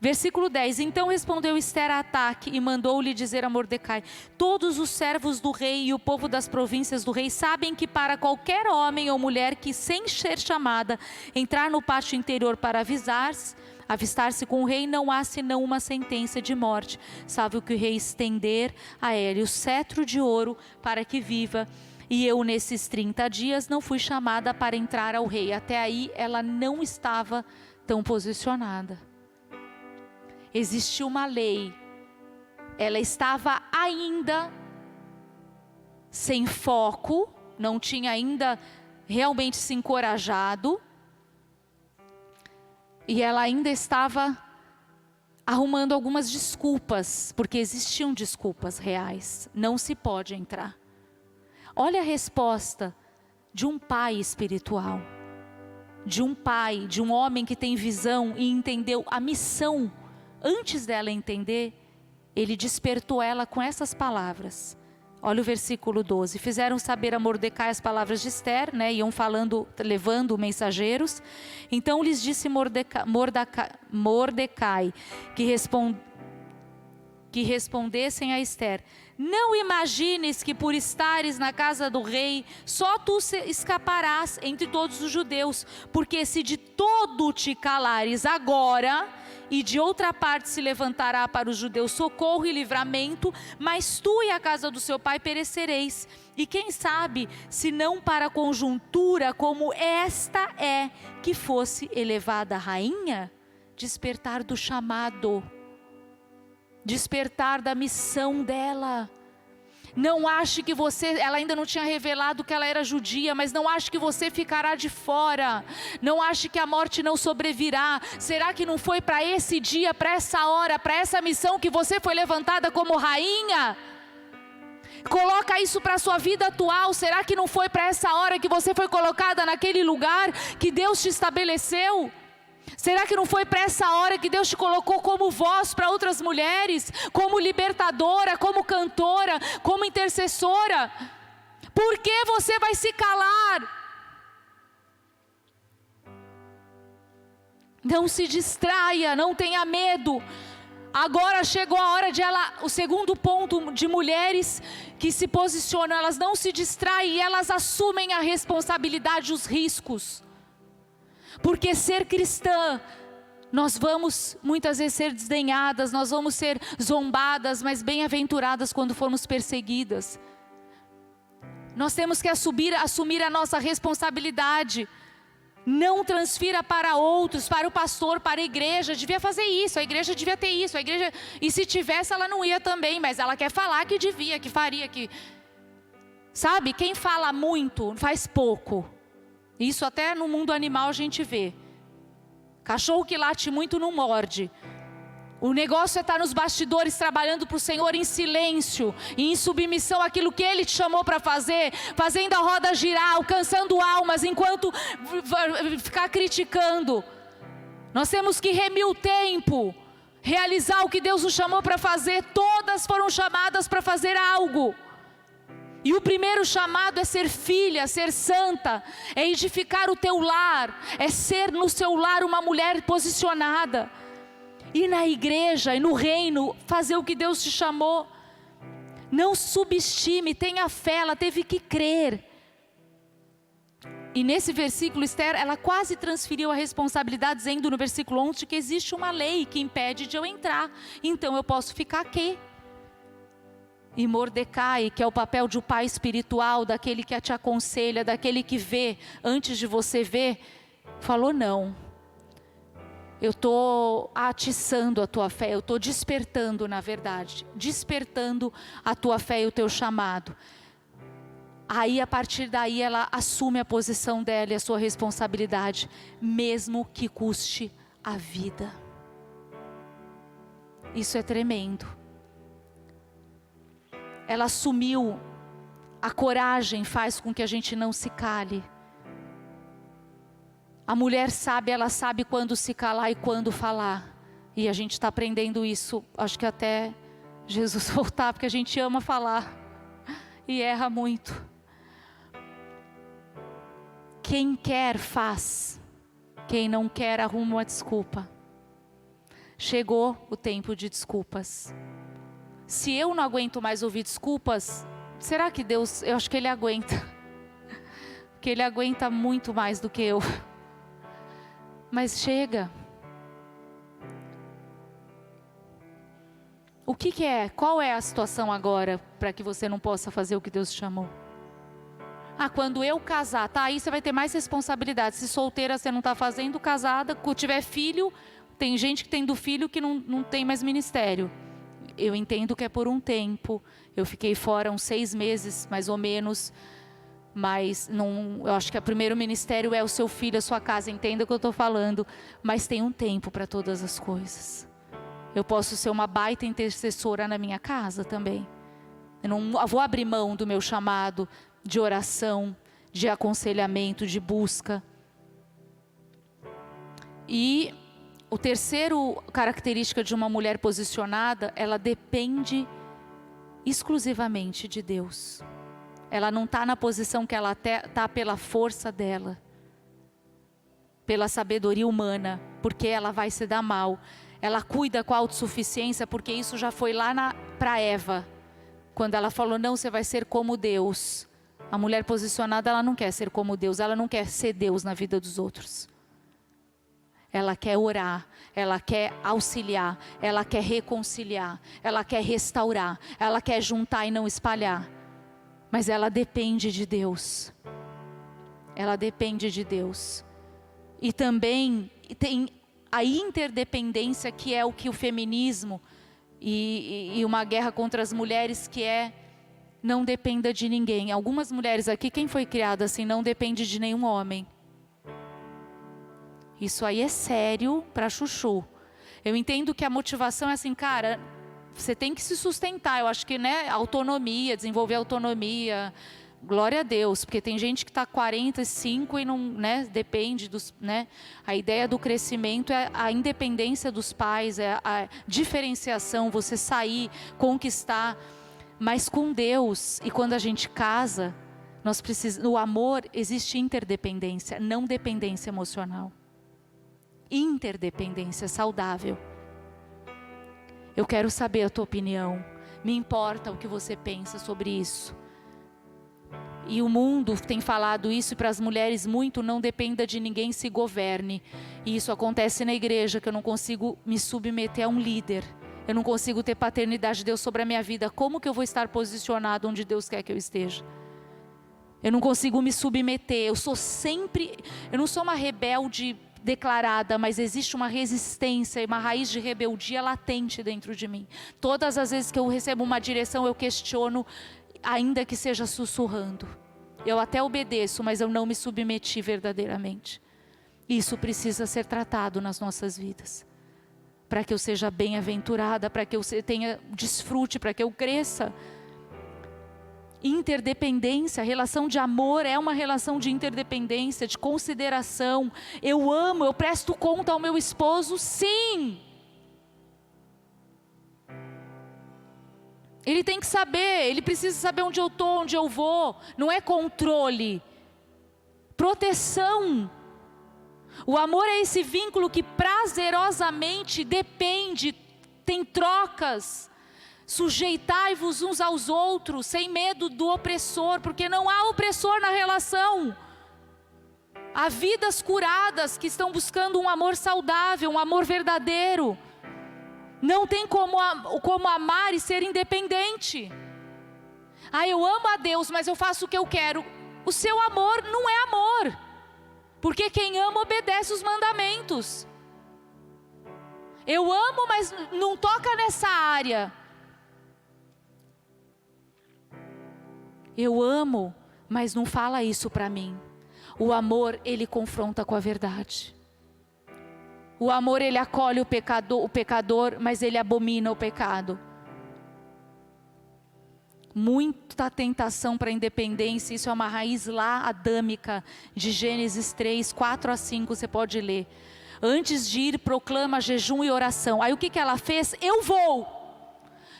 Versículo 10, então respondeu Ester a Ataque e mandou-lhe dizer a Mordecai: todos os servos do rei e o povo das províncias do rei sabem que para qualquer homem ou mulher que, sem ser chamada, entrar no pátio interior para avistar-se com o rei, não há senão uma sentença de morte, salvo que o rei estender a ele o cetro de ouro para que viva. E eu nesses 30 dias não fui chamada para entrar ao rei. Até aí ela não estava tão posicionada. Existia uma lei, ela estava ainda sem foco, não tinha ainda realmente se encorajado, e ela ainda estava arrumando algumas desculpas, porque existiam desculpas reais. Não se pode entrar. Olha a resposta de um pai espiritual, de um pai, de um homem que tem visão e entendeu a missão. Antes dela entender, ele despertou ela com essas palavras. Olha o versículo 12. Fizeram saber a Mordecai as palavras de Ester, iam falando, levando mensageiros. Então lhes disse Mordecai que respondessem a Ester: não imagines que por estares na casa do rei, só tu escaparás entre todos os judeus, porque se de todo te calares agora, e de outra parte se levantará para os judeus socorro e livramento, mas tu e a casa do seu pai perecereis. E quem sabe, se não para conjuntura como esta é, que fosse elevada a rainha? Despertar do chamado, despertar da missão dela. Não ache que você, ela ainda não tinha revelado que ela era judia, mas não ache que você ficará de fora. Não ache que a morte não sobrevirá. Será que não foi para esse dia, para essa hora, para essa missão que você foi levantada como rainha? Coloca isso para a sua vida atual. Será que não foi para essa hora que você foi colocada naquele lugar que Deus te estabeleceu? Será que não foi para essa hora que Deus te colocou como voz para outras mulheres? Como libertadora, como cantora, como intercessora? Por que você vai se calar? Não se distraia, não tenha medo. Agora chegou a hora de o segundo ponto de mulheres que se posicionam, elas não se distraem, elas assumem a responsabilidade, os riscos. Porque ser cristã, nós vamos muitas vezes ser desdenhadas, nós vamos ser zombadas, mas bem-aventuradas quando formos perseguidas. Nós temos que assumir a nossa responsabilidade. Não transfira para outros, para o pastor, para a igreja. Devia fazer isso, a igreja devia ter isso, a igreja... E se tivesse, ela não ia também, mas ela quer falar que devia, que faria, que... Sabe, quem fala muito, faz pouco. Isso até no mundo animal a gente vê. Cachorro que late muito não morde. O negócio é estar nos bastidores trabalhando para o Senhor em silêncio, em submissão àquilo que Ele te chamou para fazer, fazendo a roda girar, alcançando almas, enquanto ficar criticando. Nós temos que remir o tempo, realizar o que Deus nos chamou para fazer. Todas foram chamadas para fazer algo. E o primeiro chamado é ser filha, ser santa, é edificar o teu lar, é ser no seu lar uma mulher posicionada. E na igreja e no reino, fazer o que Deus te chamou. Não subestime, tenha fé, ela teve que crer. E nesse versículo, Esther, ela quase transferiu a responsabilidade, dizendo no versículo 11, que existe uma lei que impede de eu entrar, então eu posso ficar aqui. E Mordecai, que é o papel de um pai espiritual, daquele que te aconselha, daquele que vê antes de você ver, falou não. Eu estou atiçando a tua fé, eu estou despertando, na verdade, despertando a tua fé e o teu chamado. Aí, a partir daí, ela assume a posição dela e a sua responsabilidade, mesmo que custe a vida. Isso é tremendo. Ela assumiu, a coragem faz com que a gente não se cale. A mulher sabe, ela sabe quando se calar e quando falar. E a gente está aprendendo isso, acho que até Jesus voltar, porque a gente ama falar e erra muito. Quem quer faz, quem não quer arruma uma desculpa. Chegou o tempo de desculpas. Se eu não aguento mais ouvir desculpas, será que Deus, eu acho que Ele aguenta. Porque Ele aguenta muito mais do que eu. Mas chega. O que é? Qual é a situação agora para que você não possa fazer o que Deus te chamou? Ah, quando eu casar, tá, aí você vai ter mais responsabilidade. Se solteira você não está fazendo, casada, quando tiver filho, tem gente que tem do filho que não tem mais ministério. Eu entendo que é por um tempo, eu fiquei fora uns 6 meses, mais ou menos, mas não, eu acho que o primeiro ministério é o seu filho, a sua casa, entenda o que eu estou falando, mas tem um tempo para todas as coisas. Eu posso ser uma baita intercessora na minha casa também. Eu não vou abrir mão do meu chamado de oração, de aconselhamento, de busca. E o terceiro característica de uma mulher posicionada, ela depende exclusivamente de Deus. Ela não está na posição que ela está pela força dela, pela sabedoria humana, porque ela vai se dar mal. Ela cuida com a autossuficiência, porque isso já foi lá para Eva, quando ela falou, não, você vai ser como Deus. A mulher posicionada, ela não quer ser como Deus, ela não quer ser Deus na vida dos outros. Ela quer orar, ela quer auxiliar, ela quer reconciliar, ela quer restaurar, ela quer juntar e não espalhar. Mas ela depende de Deus. Ela depende de Deus. E também tem a interdependência, que é o que o feminismo e uma guerra contra as mulheres, que é não dependa de ninguém. Algumas mulheres aqui, quem foi criada assim, não depende de nenhum homem. Isso aí é sério para chuchu. Eu entendo que a motivação é assim, cara, você tem que se sustentar. Eu acho que, né, autonomia, desenvolver autonomia, glória a Deus, porque tem gente que está 45 e não, né, depende dos, né, a ideia do crescimento é a independência dos pais, é a diferenciação, você sair, conquistar, mas com Deus. E quando a gente casa, nós precisamos, no amor existe interdependência, não dependência emocional. Interdependência saudável. Eu quero saber a tua opinião. Me importa o que você pensa sobre isso. E o mundo tem falado isso para as mulheres muito, não dependa de ninguém, se governe. E isso acontece na igreja, que eu não consigo me submeter a um líder. Eu não consigo ter paternidade de Deus sobre a minha vida. Como que eu vou estar posicionado onde Deus quer que eu esteja? Eu não consigo me submeter. Eu não sou uma rebelde declarada, mas existe uma resistência e uma raiz de rebeldia latente dentro de mim. Todas as vezes que eu recebo uma direção, eu questiono, ainda que seja sussurrando. Eu até obedeço, mas eu não me submeti verdadeiramente. Isso precisa ser tratado nas nossas vidas, para que eu seja bem-aventurada, para que eu tenha desfrute, para que eu cresça. Interdependência, relação de amor é uma relação de interdependência, de consideração. Eu amo, eu presto conta ao meu esposo, sim. Ele tem que saber, ele precisa saber onde eu estou, onde eu vou. Não é controle, proteção. O amor é esse vínculo que prazerosamente depende, tem trocas. Sujeitai-vos uns aos outros, sem medo do opressor, porque não há opressor na relação. Há vidas curadas que estão buscando um amor saudável, um amor verdadeiro. Não tem como amar e ser independente. Eu amo a Deus, mas eu faço o que eu quero. O seu amor não é amor, porque quem ama obedece os mandamentos. Eu amo, mas não toca nessa área. Eu amo, mas não fala isso para mim. O amor, ele confronta com a verdade. O amor, ele acolhe o pecador, mas ele abomina o pecado. Muita tentação para a independência, isso é uma raiz lá adâmica, de Gênesis 3, 4 a 5, você pode ler. Antes de ir, proclama jejum e oração. Aí o que ela fez? Eu vou.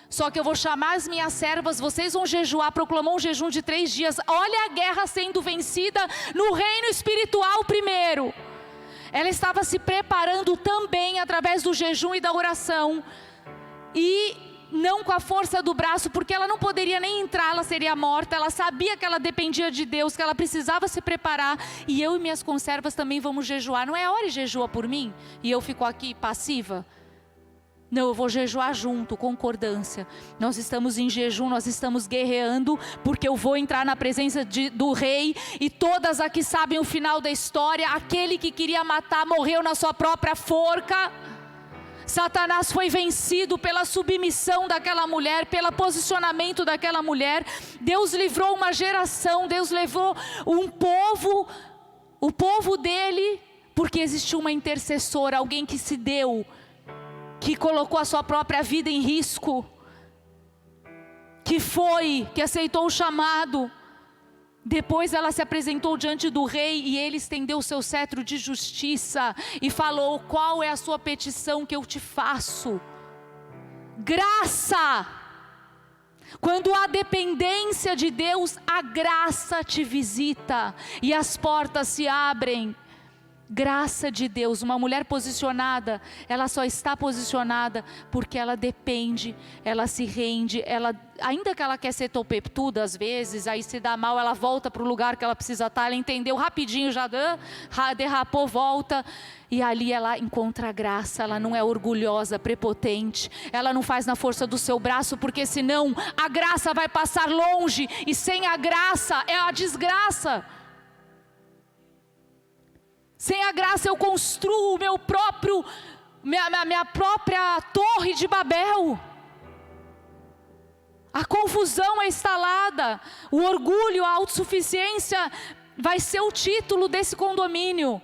Só que eu vou chamar as minhas servas, vocês vão jejuar, proclamou um jejum de 3 dias. Olha a guerra sendo vencida no reino espiritual primeiro. Ela estava se preparando também através do jejum e da oração. E não com a força do braço, porque ela não poderia nem entrar, ela seria morta. Ela sabia que ela dependia de Deus, que ela precisava se preparar. E eu e minhas conservas também vamos jejuar. Não é hora de jejuar por mim? E eu fico aqui passiva? Não, eu vou jejuar junto, concordância. Nós estamos em jejum, nós estamos guerreando, porque eu vou entrar na presença do rei, e todas aqui sabem o final da história. Aquele que queria matar, morreu na sua própria forca. Satanás foi vencido pela submissão daquela mulher, pelo posicionamento daquela mulher. Deus livrou uma geração, Deus levou um povo, o povo dele, porque existiu uma intercessora, alguém que se deu, que colocou a sua própria vida em risco, que aceitou o chamado. Depois ela se apresentou diante do rei e ele estendeu o seu cetro de justiça e falou: qual é a sua petição que eu te faço? Graça. Quando há dependência de Deus, a graça te visita e as portas se abrem. Graça de Deus. Uma mulher posicionada, ela só está posicionada porque ela depende, ela se rende, ainda que ela quer ser topeptuda às vezes, aí se dá mal, ela volta para o lugar que ela precisa estar, ela entendeu rapidinho, já derrapou, volta, e ali ela encontra a graça. Ela não é orgulhosa, prepotente, ela não faz na força do seu braço, porque senão a graça vai passar longe, e sem a graça é a desgraça. Sem a graça eu construo minha própria torre de Babel. A confusão é instalada, o orgulho, a autossuficiência vai ser o título desse condomínio.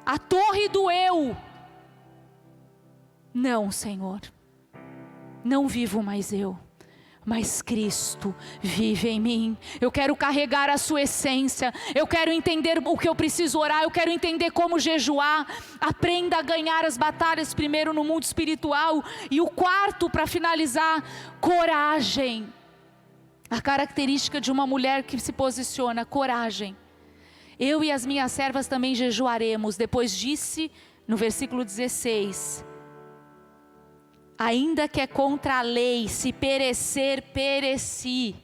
A torre do eu. Não, Senhor, não vivo mais eu, mas Cristo vive em mim. Eu quero carregar a sua essência, eu quero entender o que eu preciso orar, eu quero entender como jejuar. Aprenda a ganhar as batalhas primeiro no mundo espiritual. E o quarto, para finalizar, coragem. A característica de uma mulher que se posiciona, coragem. Eu e as minhas servas também jejuaremos. Depois disse, no versículo 16... ainda que é contra a lei, se perecer, pereci.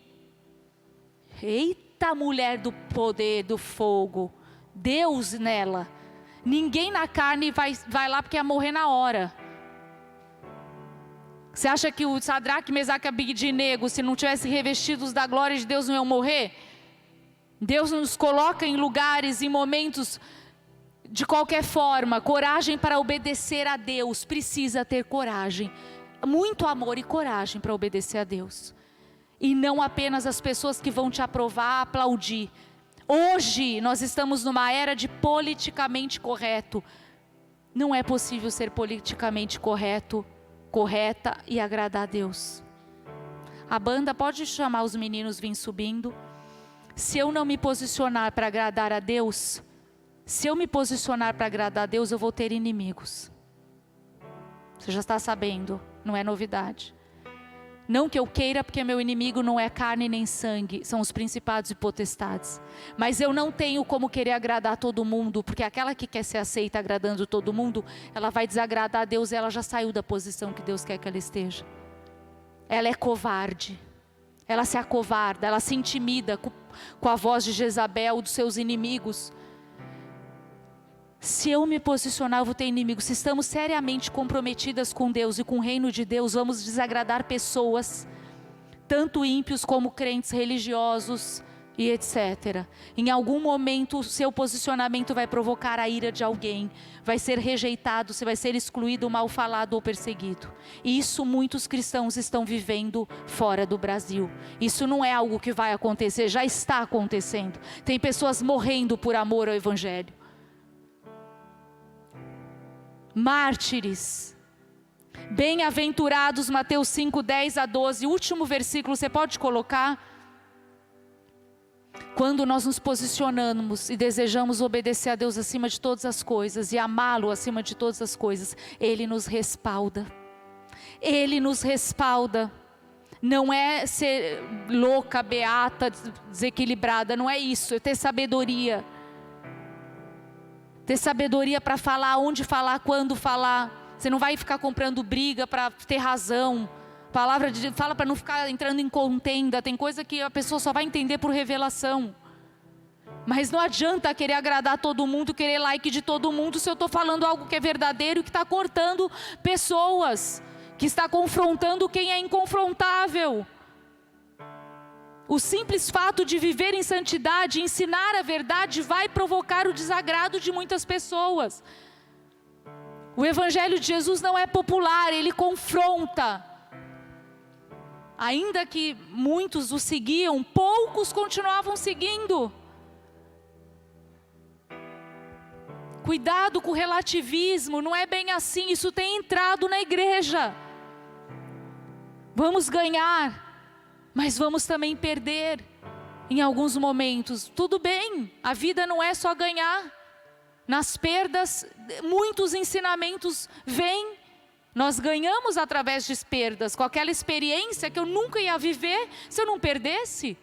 Eita, mulher do poder, do fogo, Deus nela. Ninguém na carne vai lá porque ia morrer na hora. Você acha que o Sadraque, Mesaque e Abednego, se não tivessem revestidos da glória de Deus, não iam morrer? Deus nos coloca em lugares, em momentos, de qualquer forma. Coragem para obedecer a Deus, precisa ter coragem, muito amor e coragem para obedecer a Deus. E não apenas as pessoas que vão te aprovar, aplaudir. Hoje nós estamos numa era de politicamente correto. Não é possível ser politicamente correta e agradar a Deus. A banda pode chamar os meninos vir subindo. Se eu não me posicionar para agradar a Deus, eu vou ter inimigos. Você já está sabendo, não é novidade. Não que eu queira, porque meu inimigo não é carne nem sangue, são os principados e potestades. Mas eu não tenho como querer agradar todo mundo, porque aquela que quer ser aceita agradando todo mundo, ela vai desagradar a Deus e ela já saiu da posição que Deus quer que ela esteja. Ela é covarde, ela se acovarda, ela se intimida com a voz de Jezabel, dos seus inimigos. Se eu me posicionar, eu vou ter inimigos. Se estamos seriamente comprometidas com Deus e com o reino de Deus, vamos desagradar pessoas, tanto ímpios como crentes religiosos e etc. Em algum momento o seu posicionamento vai provocar a ira de alguém, vai ser rejeitado, você vai ser excluído, mal falado ou perseguido. E isso muitos cristãos estão vivendo fora do Brasil. Isso não é algo que vai acontecer, já está acontecendo. Tem pessoas morrendo por amor ao Evangelho. Mártires, bem-aventurados, Mateus 5, 10 a 12, último versículo, você pode colocar? Quando nós nos posicionamos e desejamos obedecer a Deus acima de todas as coisas e amá-lo acima de todas as coisas, Ele nos respalda. Ele nos respalda. Não é ser louca, beata, desequilibrada, não é isso, é ter sabedoria. Ter sabedoria para falar, onde falar, quando falar. Você não vai ficar comprando briga para ter razão. A palavra de Deus fala para não ficar entrando em contenda. Tem coisa que a pessoa só vai entender por revelação. Mas não adianta querer agradar todo mundo, querer like de todo mundo, se eu estou falando algo que é verdadeiro e que está cortando pessoas, que está confrontando quem é inconfrontável. O simples fato de viver em santidade, ensinar a verdade, vai provocar o desagrado de muitas pessoas. O Evangelho de Jesus não é popular, ele confronta. Ainda que muitos o seguiam, poucos continuavam seguindo. Cuidado com o relativismo, não é bem assim, isso tem entrado na igreja. Vamos ganhar, mas vamos também perder em alguns momentos. Tudo bem, a vida não é só ganhar. Nas perdas, muitos ensinamentos vêm. Nós ganhamos através de perdas, com aquela experiência que eu nunca ia viver se eu não perdesse.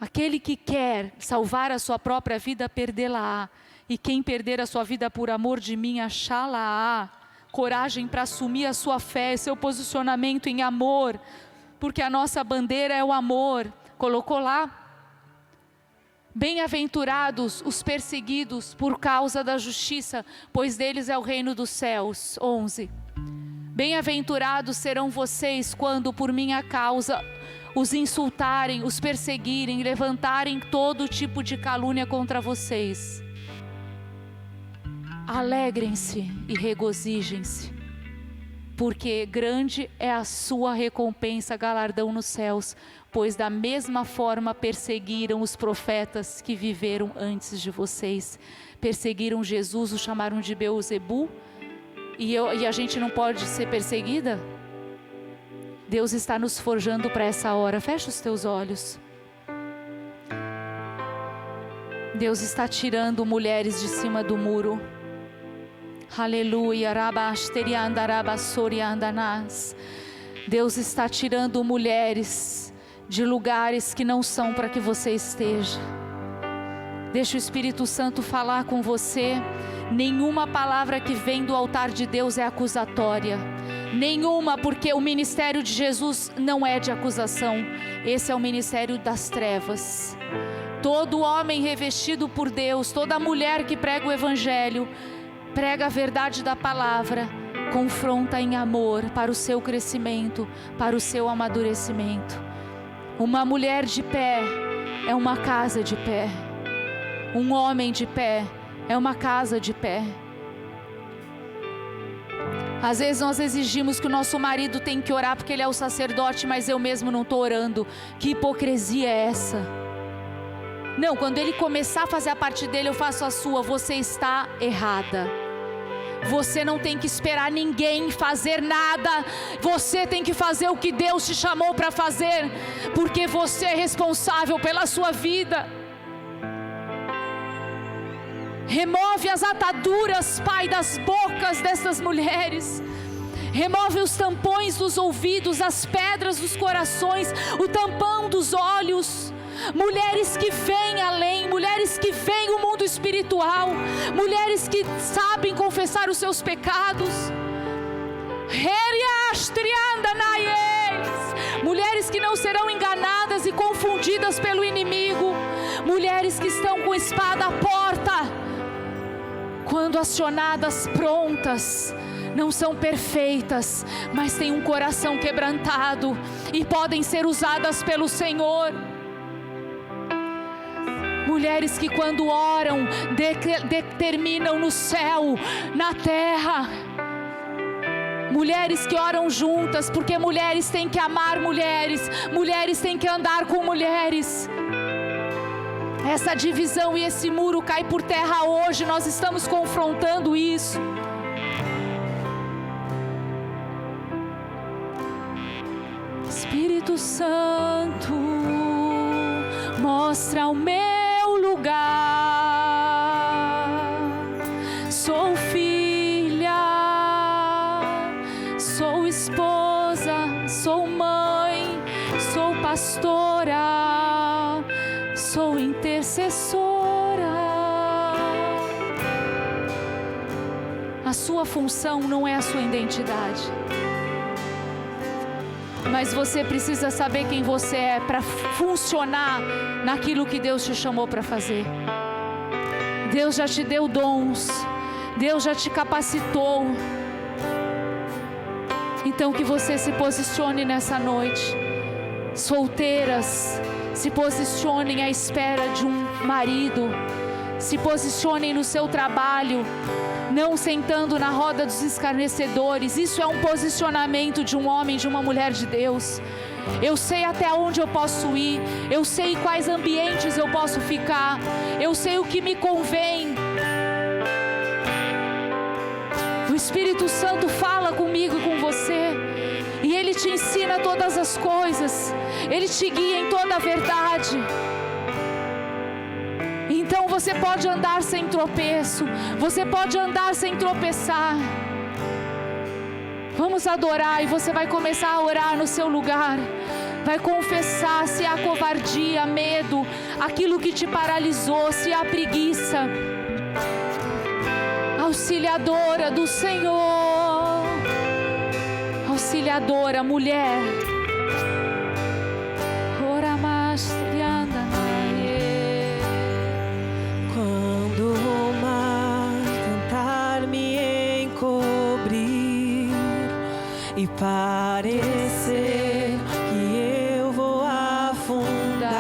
Aquele que quer salvar a sua própria vida, perdê-la-á. E quem perder a sua vida por amor de mim, achá-la-á. Coragem para assumir a sua fé, seu posicionamento em amor, porque a nossa bandeira é o amor. Colocou lá? Bem-aventurados os perseguidos por causa da justiça, pois deles é o reino dos céus. 11. Bem-aventurados serão vocês quando por minha causa os insultarem, os perseguirem, levantarem todo tipo de calúnia contra vocês. Alegrem-se e regozijem-se, porque grande é a sua recompensa, galardão nos céus, pois da mesma forma perseguiram os profetas que viveram antes de vocês. Perseguiram Jesus, o chamaram de Beelzebu, e a gente não pode ser perseguida? Deus está nos forjando para essa hora. Fecha os teus olhos. Deus está tirando mulheres de cima do muro. Aleluia. Deus está tirando mulheres de lugares que não são para que você esteja. Deixa o Espírito Santo falar com você. Nenhuma palavra que vem do altar de Deus é acusatória. Nenhuma, porque o ministério de Jesus não é de acusação. Esse é o ministério das trevas. Todo homem revestido por Deus, toda mulher que prega o Evangelho, prega a verdade da palavra, confronta em amor para o seu crescimento, para o seu amadurecimento. Uma mulher de pé é uma casa de pé. Um homem de pé é uma casa de pé. Às vezes nós exigimos que o nosso marido tem que orar porque ele é o sacerdote, mas eu mesmo não estou orando. Que hipocrisia é essa? Não, quando ele começar a fazer a parte dele, eu faço a sua. Você está errada. Você não tem que esperar ninguém fazer nada. Você tem que fazer o que Deus te chamou para fazer, porque você é responsável pela sua vida. Remove as ataduras, Pai, das bocas dessas mulheres. Remove os tampões dos ouvidos, as pedras dos corações, o tampão dos olhos. Mulheres que veem além, mulheres que veem o mundo espiritual, mulheres que sabem confessar os seus pecados. Mulheres que não serão enganadas e confundidas pelo inimigo. Mulheres que estão com espada à porta. Quando acionadas, prontas, não são perfeitas, mas têm um coração quebrantado e podem ser usadas pelo Senhor. Mulheres que quando oram, determinam no céu, na terra. Mulheres que oram juntas, porque mulheres têm que amar mulheres, mulheres têm que andar com mulheres. Essa divisão e esse muro cai por terra hoje, nós estamos confrontando isso. Espírito Santo, mostra o meu lugar. Sou filha, sou esposa, sou mãe, sou pastora, sou intercessora. A sua função não é a sua identidade, mas você precisa saber quem você é para funcionar naquilo que Deus te chamou para fazer. Deus já te deu dons, Deus já te capacitou. Então que você se posicione nessa noite. Solteiras, se posicionem à espera de um marido. Se posicionem no seu trabalho, não sentando na roda dos escarnecedores. Isso é um posicionamento de um homem, de uma mulher de Deus. Eu sei até onde eu posso ir, eu sei quais ambientes eu posso ficar, eu sei o que me convém. O Espírito Santo fala comigo e com você, e Ele te ensina todas as coisas, Ele te guia em toda a verdade. Então você pode andar sem tropeço, você pode andar sem tropeçar. Vamos adorar, e você vai começar a orar no seu lugar. Vai confessar se há covardia, medo, aquilo que te paralisou, se há preguiça. Auxiliadora do Senhor, auxiliadora, mulher. Quando o mar tentar me encobrir e parecer que eu vou afundar,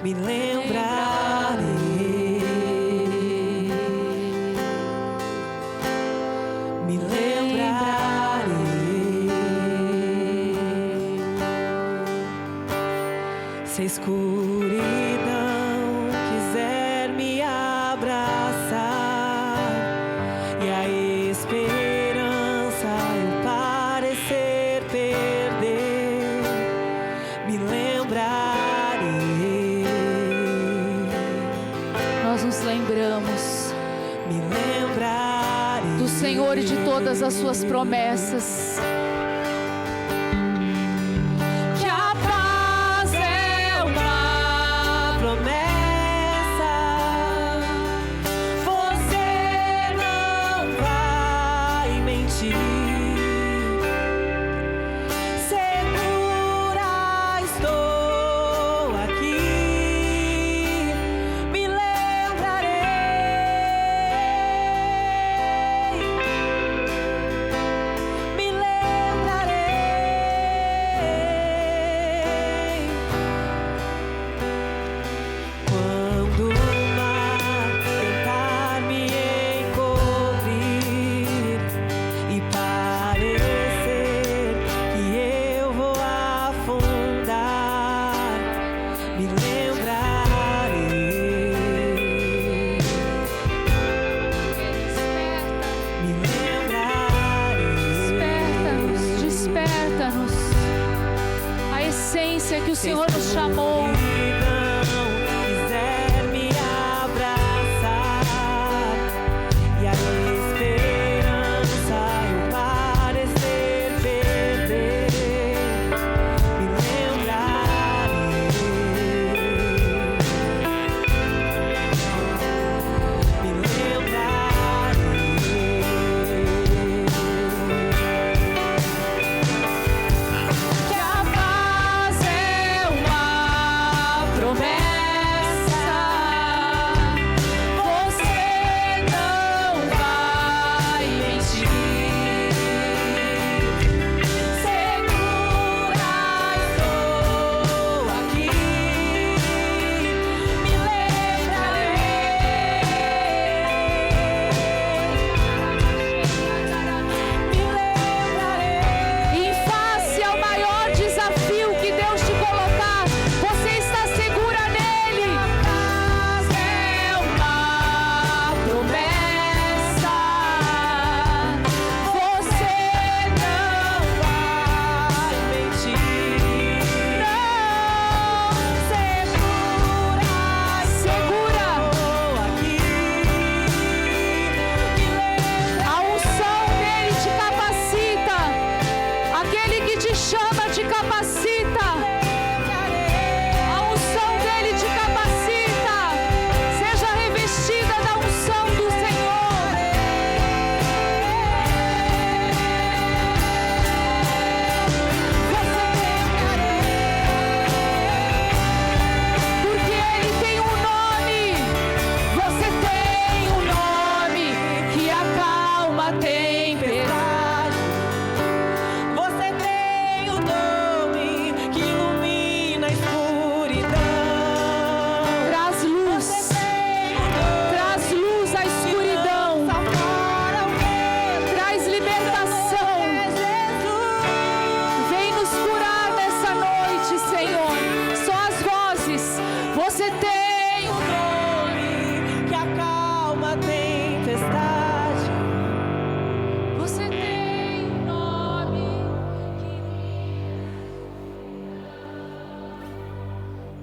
me lembrarei. Me lembrarei. escuridão quiser me abraçar e a esperança eu parecer perder, me lembrarei. Nós nos lembramos Me lembrarei do Senhor e de todas as suas promessas. que a paz é uma promessa. Você não vai mentir. Segura estou aqui. Me lembrarei. Quando o mar tentar me encobrir e parecer que eu vou afundar, me lembrarei. Me lembrarei. Desperta-nos, desperta-nos. A essência que o Senhor nos chamou. Quiser me abraçar e a esperança eu parecer perder, me lembrarei. Me lembrarei. Que a paz é uma promessa. Você não vai mentir. Segura estou aqui. Me lembrarei. Em face ao maior desafio que Deus te colocar, você está segura nele. Paz é uma promessa. Você não vai mentir. Não, Segura aqui. Me a unção dele te capacita. Aquele que te chama te capacita. A unção dele te capacita. Seja revestida da unção do Senhor. Porque ele tem um nome. Você tem um nome que acalma a tempestade. Você tem o nome que ilumina a escuridão. Traz luz. Traz luz à escuridão. Traz libertação. Vem nos curar nessa noite, Senhor. Só as vozes. Você tem um Nome que acalma a tempestade. Você tem um nome que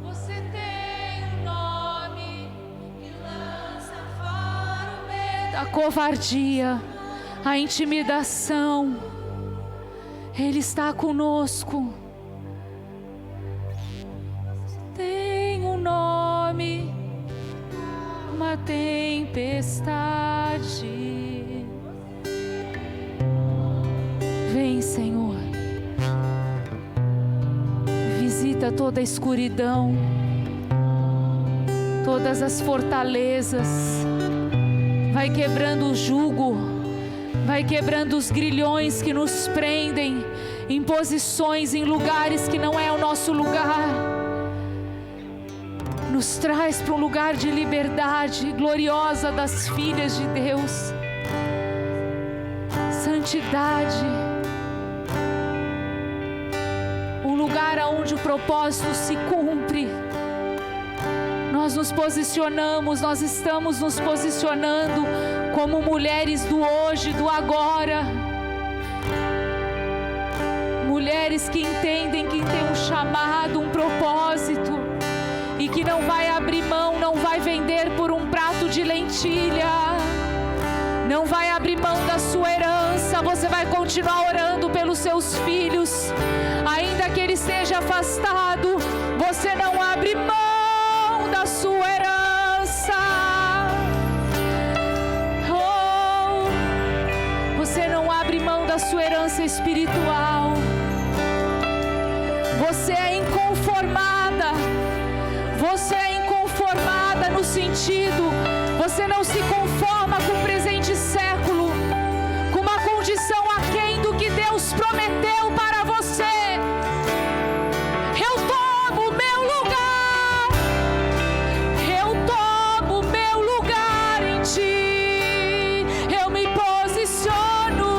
Você tem um nome que lança fora o medo, a covardia, a intimidação. Ele está conosco. Tem um nome, uma tempestade. Vem, Senhor. Visita toda a escuridão, todas as fortalezas. Vai quebrando o jugo, vai quebrando os grilhões que nos prendem em posições, em lugares que não é o nosso lugar. Nos traz para um lugar de liberdade gloriosa das filhas de Deus. Santidade. Um lugar onde o propósito se cumpre. Nós nos posicionamos, nós estamos nos posicionando como mulheres do hoje, do agora. Mulheres que entendem que tem um chamado, um propósito, e que não vai abrir mão, não vai vender por um prato de lentilha, não vai abrir mão da sua herança. Você vai continuar orando pelos seus filhos, ainda que ele esteja afastado. Você não abre mão da sua herança. Você não abre mão da sua herança espiritual. Você é inconformada. Você é inconformada no sentido, você não se conforma com o presente século, com uma condição aquém do que Deus prometeu para você. Eu tomo meu lugar. Eu tomo meu lugar em ti. Eu me posiciono.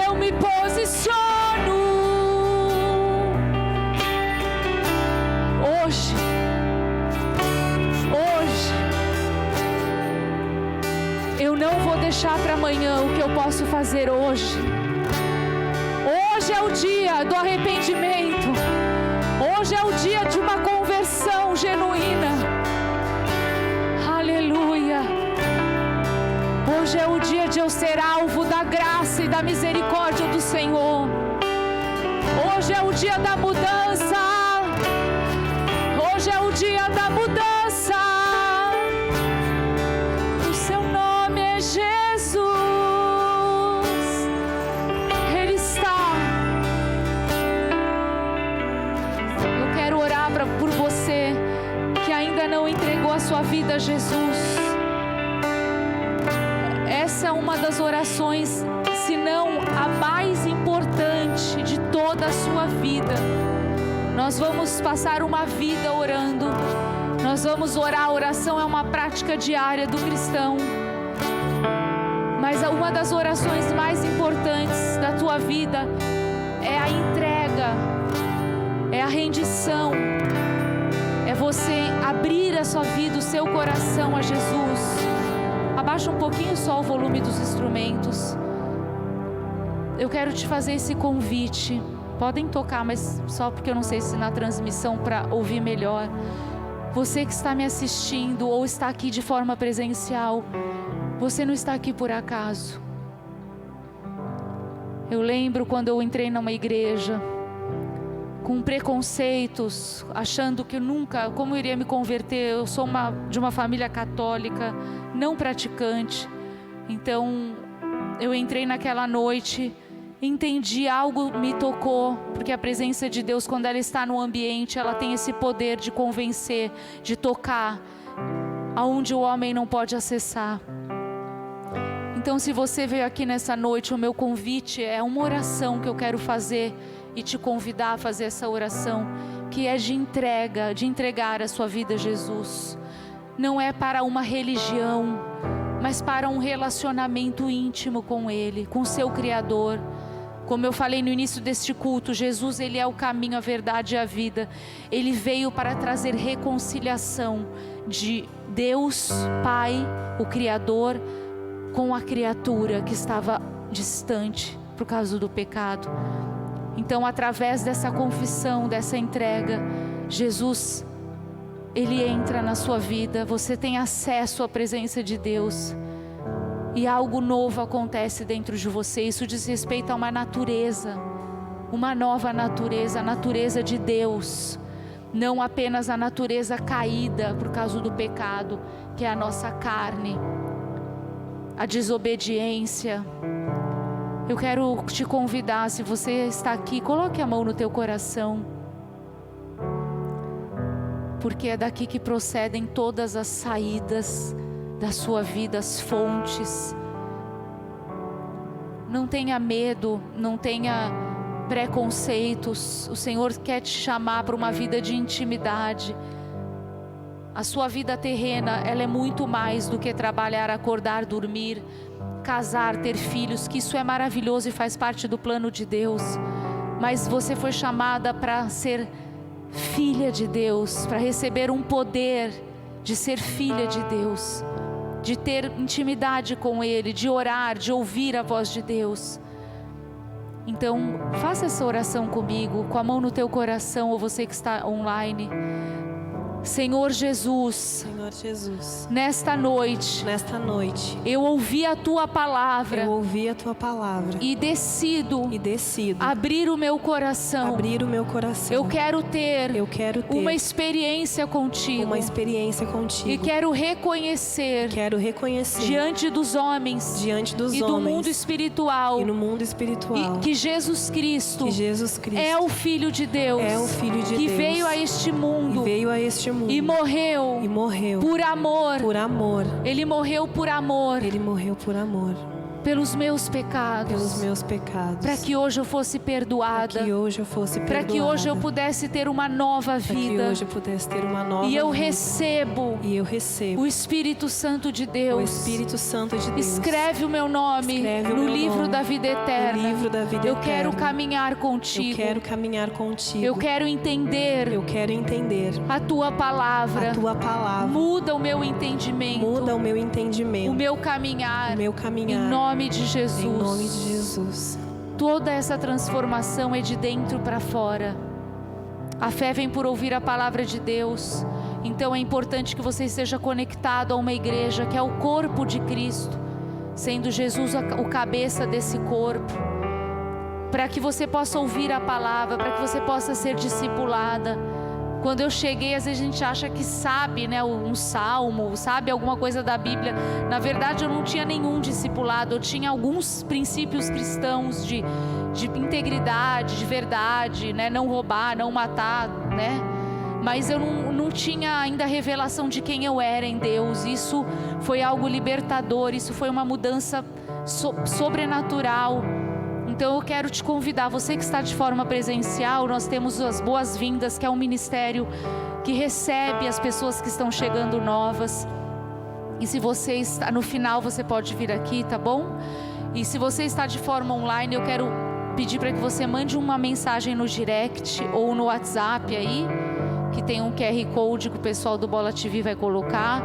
Eu me posiciono. Eu não vou deixar para amanhã o que eu posso fazer hoje. Hoje é o dia do arrependimento. Hoje é o dia de uma conversão genuína. Aleluia. Hoje é o dia de eu ser alvo da graça e da misericórdia do Senhor. Hoje é o dia da mudança. Hoje é o dia da mudança. O seu nome é Jesus. Ele está. Eu quero orar por você que ainda não entregou a sua vida a Jesus. Essa é uma das orações, se não a mais importante de toda a sua vida. Nós vamos passar uma vida orando. Nós vamos orar. A oração é uma prática diária do cristão. Mas uma das orações mais importantes da tua vida é a entrega, é a rendição, é você abrir a sua vida, o seu coração a Jesus. Abaixa um pouquinho só o volume dos instrumentos. Eu quero te fazer esse convite. Podem tocar, mas só porque eu não sei se na transmissão para ouvir melhor. Você que está me assistindo ou está aqui de forma presencial, você não está aqui por acaso. Eu lembro quando eu entrei numa igreja com preconceitos, achando que nunca, como eu iria me converter. Eu sou de uma família católica, não praticante. Então eu entrei naquela noite, entendi, algo me tocou, porque a presença de Deus, quando ela está no ambiente, ela tem esse poder de convencer, de tocar aonde o homem não pode acessar. Então, se você veio aqui nessa noite, o meu convite é uma oração que eu quero fazer e te convidar a fazer essa oração, que é de entrega, de entregar a sua vida a Jesus. Não é para uma religião, mas para um relacionamento íntimo com Ele, com seu Criador. Como eu falei no início deste culto, Jesus, Ele é o caminho, a verdade e a vida. Ele veio para trazer reconciliação de Deus, Pai, o Criador, com a criatura que estava distante por causa do pecado. Então, através dessa confissão, dessa entrega, Jesus, Ele entra na sua vida. Você tem acesso à presença de Deus. E algo novo acontece dentro de você. Isso diz respeito a uma natureza, uma nova natureza, a natureza de Deus. Não apenas a natureza caída por causa do pecado, que é a nossa carne, a desobediência. Eu quero te convidar, se você está aqui, coloque a mão no teu coração. Porque é daqui que procedem todas as saídas da sua vida, as fontes. Não tenha medo, não tenha preconceitos. O Senhor quer te chamar para uma vida de intimidade. A sua vida terrena, ela é muito mais do que trabalhar, acordar, dormir, casar, ter filhos, que isso é maravilhoso e faz parte do plano de Deus. Mas você foi chamada para ser filha de Deus, para receber um poder de ser filha de Deus, de ter intimidade com Ele, de orar, de ouvir a voz de Deus. Então, faça essa oração comigo, com a mão no teu coração, ou você que está online. Senhor Jesus, Senhor Jesus, nesta noite, eu ouvi a Tua palavra, eu ouvi a Tua palavra e decido abrir o meu coração. Eu quero ter uma experiência contigo, e quero reconhecer diante dos homens e do mundo espiritual, e que Jesus Cristo é o Filho de Deus, que veio a este mundo e morreu por amor. Ele morreu por amor. Pelos meus pecados. Para que hoje eu fosse perdoada. Para que hoje eu pudesse ter uma nova vida. E eu recebo o Espírito Santo de Deus. Escreve o meu nome no livro da vida eterna. Eu quero caminhar contigo. Eu quero entender a Tua palavra. Muda o meu entendimento. O meu caminhar. Em nome de Jesus. Toda essa transformação é de dentro para fora. A fé vem por ouvir a palavra de Deus. Então é importante que você esteja conectado a uma igreja que é o corpo de Cristo, sendo Jesus o cabeça desse corpo, para que você possa ouvir a palavra, para que você possa ser discipulada. Quando eu cheguei, às vezes a gente acha que sabe, né, um salmo, sabe alguma coisa da Bíblia. Na verdade, eu não tinha nenhum discipulado. Eu tinha alguns princípios cristãos de integridade, de verdade, né, não roubar, não matar, né. Mas eu não tinha ainda a revelação de quem eu era em Deus. Isso foi algo libertador. Isso foi uma mudança sobrenatural. Então eu quero te convidar, você que está de forma presencial, nós temos as boas-vindas, que é um ministério que recebe as pessoas que estão chegando novas. E se você está no final, você pode vir aqui, tá bom? E se você está de forma online, eu quero pedir para que você mande uma mensagem no direct ou no WhatsApp aí, que tem um QR Code que o pessoal do Bola TV vai colocar,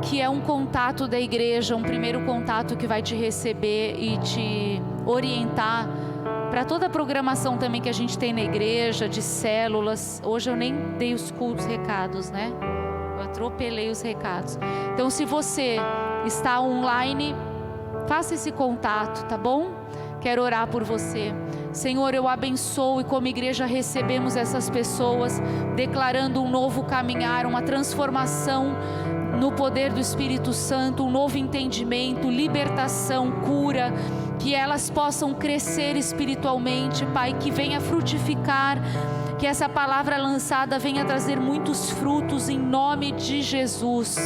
que é um contato da igreja, um primeiro contato que vai te receber e te orientar para toda a programação também que a gente tem na igreja, de células. Hoje eu nem dei os recados, né? Eu atropelei os recados. Então, se você está online, faça esse contato, tá bom? Quero orar por você. Senhor, eu abençoo, e como igreja recebemos essas pessoas, declarando um novo caminhar, uma transformação no poder do Espírito Santo, um novo entendimento, libertação, cura, que elas possam crescer espiritualmente, Pai, que venha frutificar, que essa palavra lançada venha trazer muitos frutos em nome de Jesus.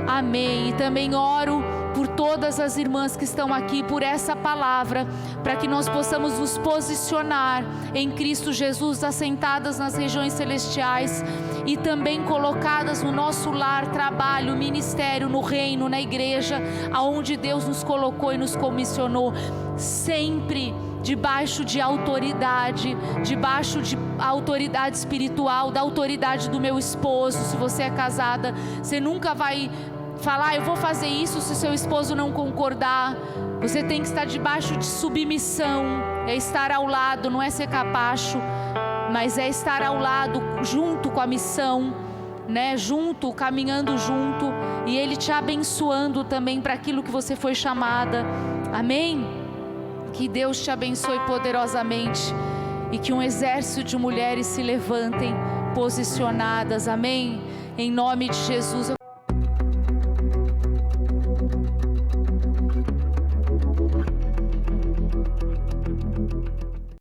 Amém. E também oro por todas as irmãs que estão aqui, por essa palavra, para que nós possamos nos posicionar em Cristo Jesus, assentadas nas regiões celestiais e também colocadas no nosso lar, trabalho, ministério, no reino, na igreja, aonde Deus nos colocou e nos comissionou, sempre debaixo de autoridade, debaixo de autoridade espiritual, da autoridade do meu esposo. Se você é casada, você nunca vai falar, eu vou fazer isso, se seu esposo não concordar. Você tem que estar debaixo de submissão, é estar ao lado, não é ser capacho, mas é estar ao lado, junto com a missão, né? Junto, caminhando junto, e Ele te abençoando também para aquilo que você foi chamada. Amém? Que Deus te abençoe poderosamente e que um exército de mulheres se levantem posicionadas. Amém? Em nome de Jesus.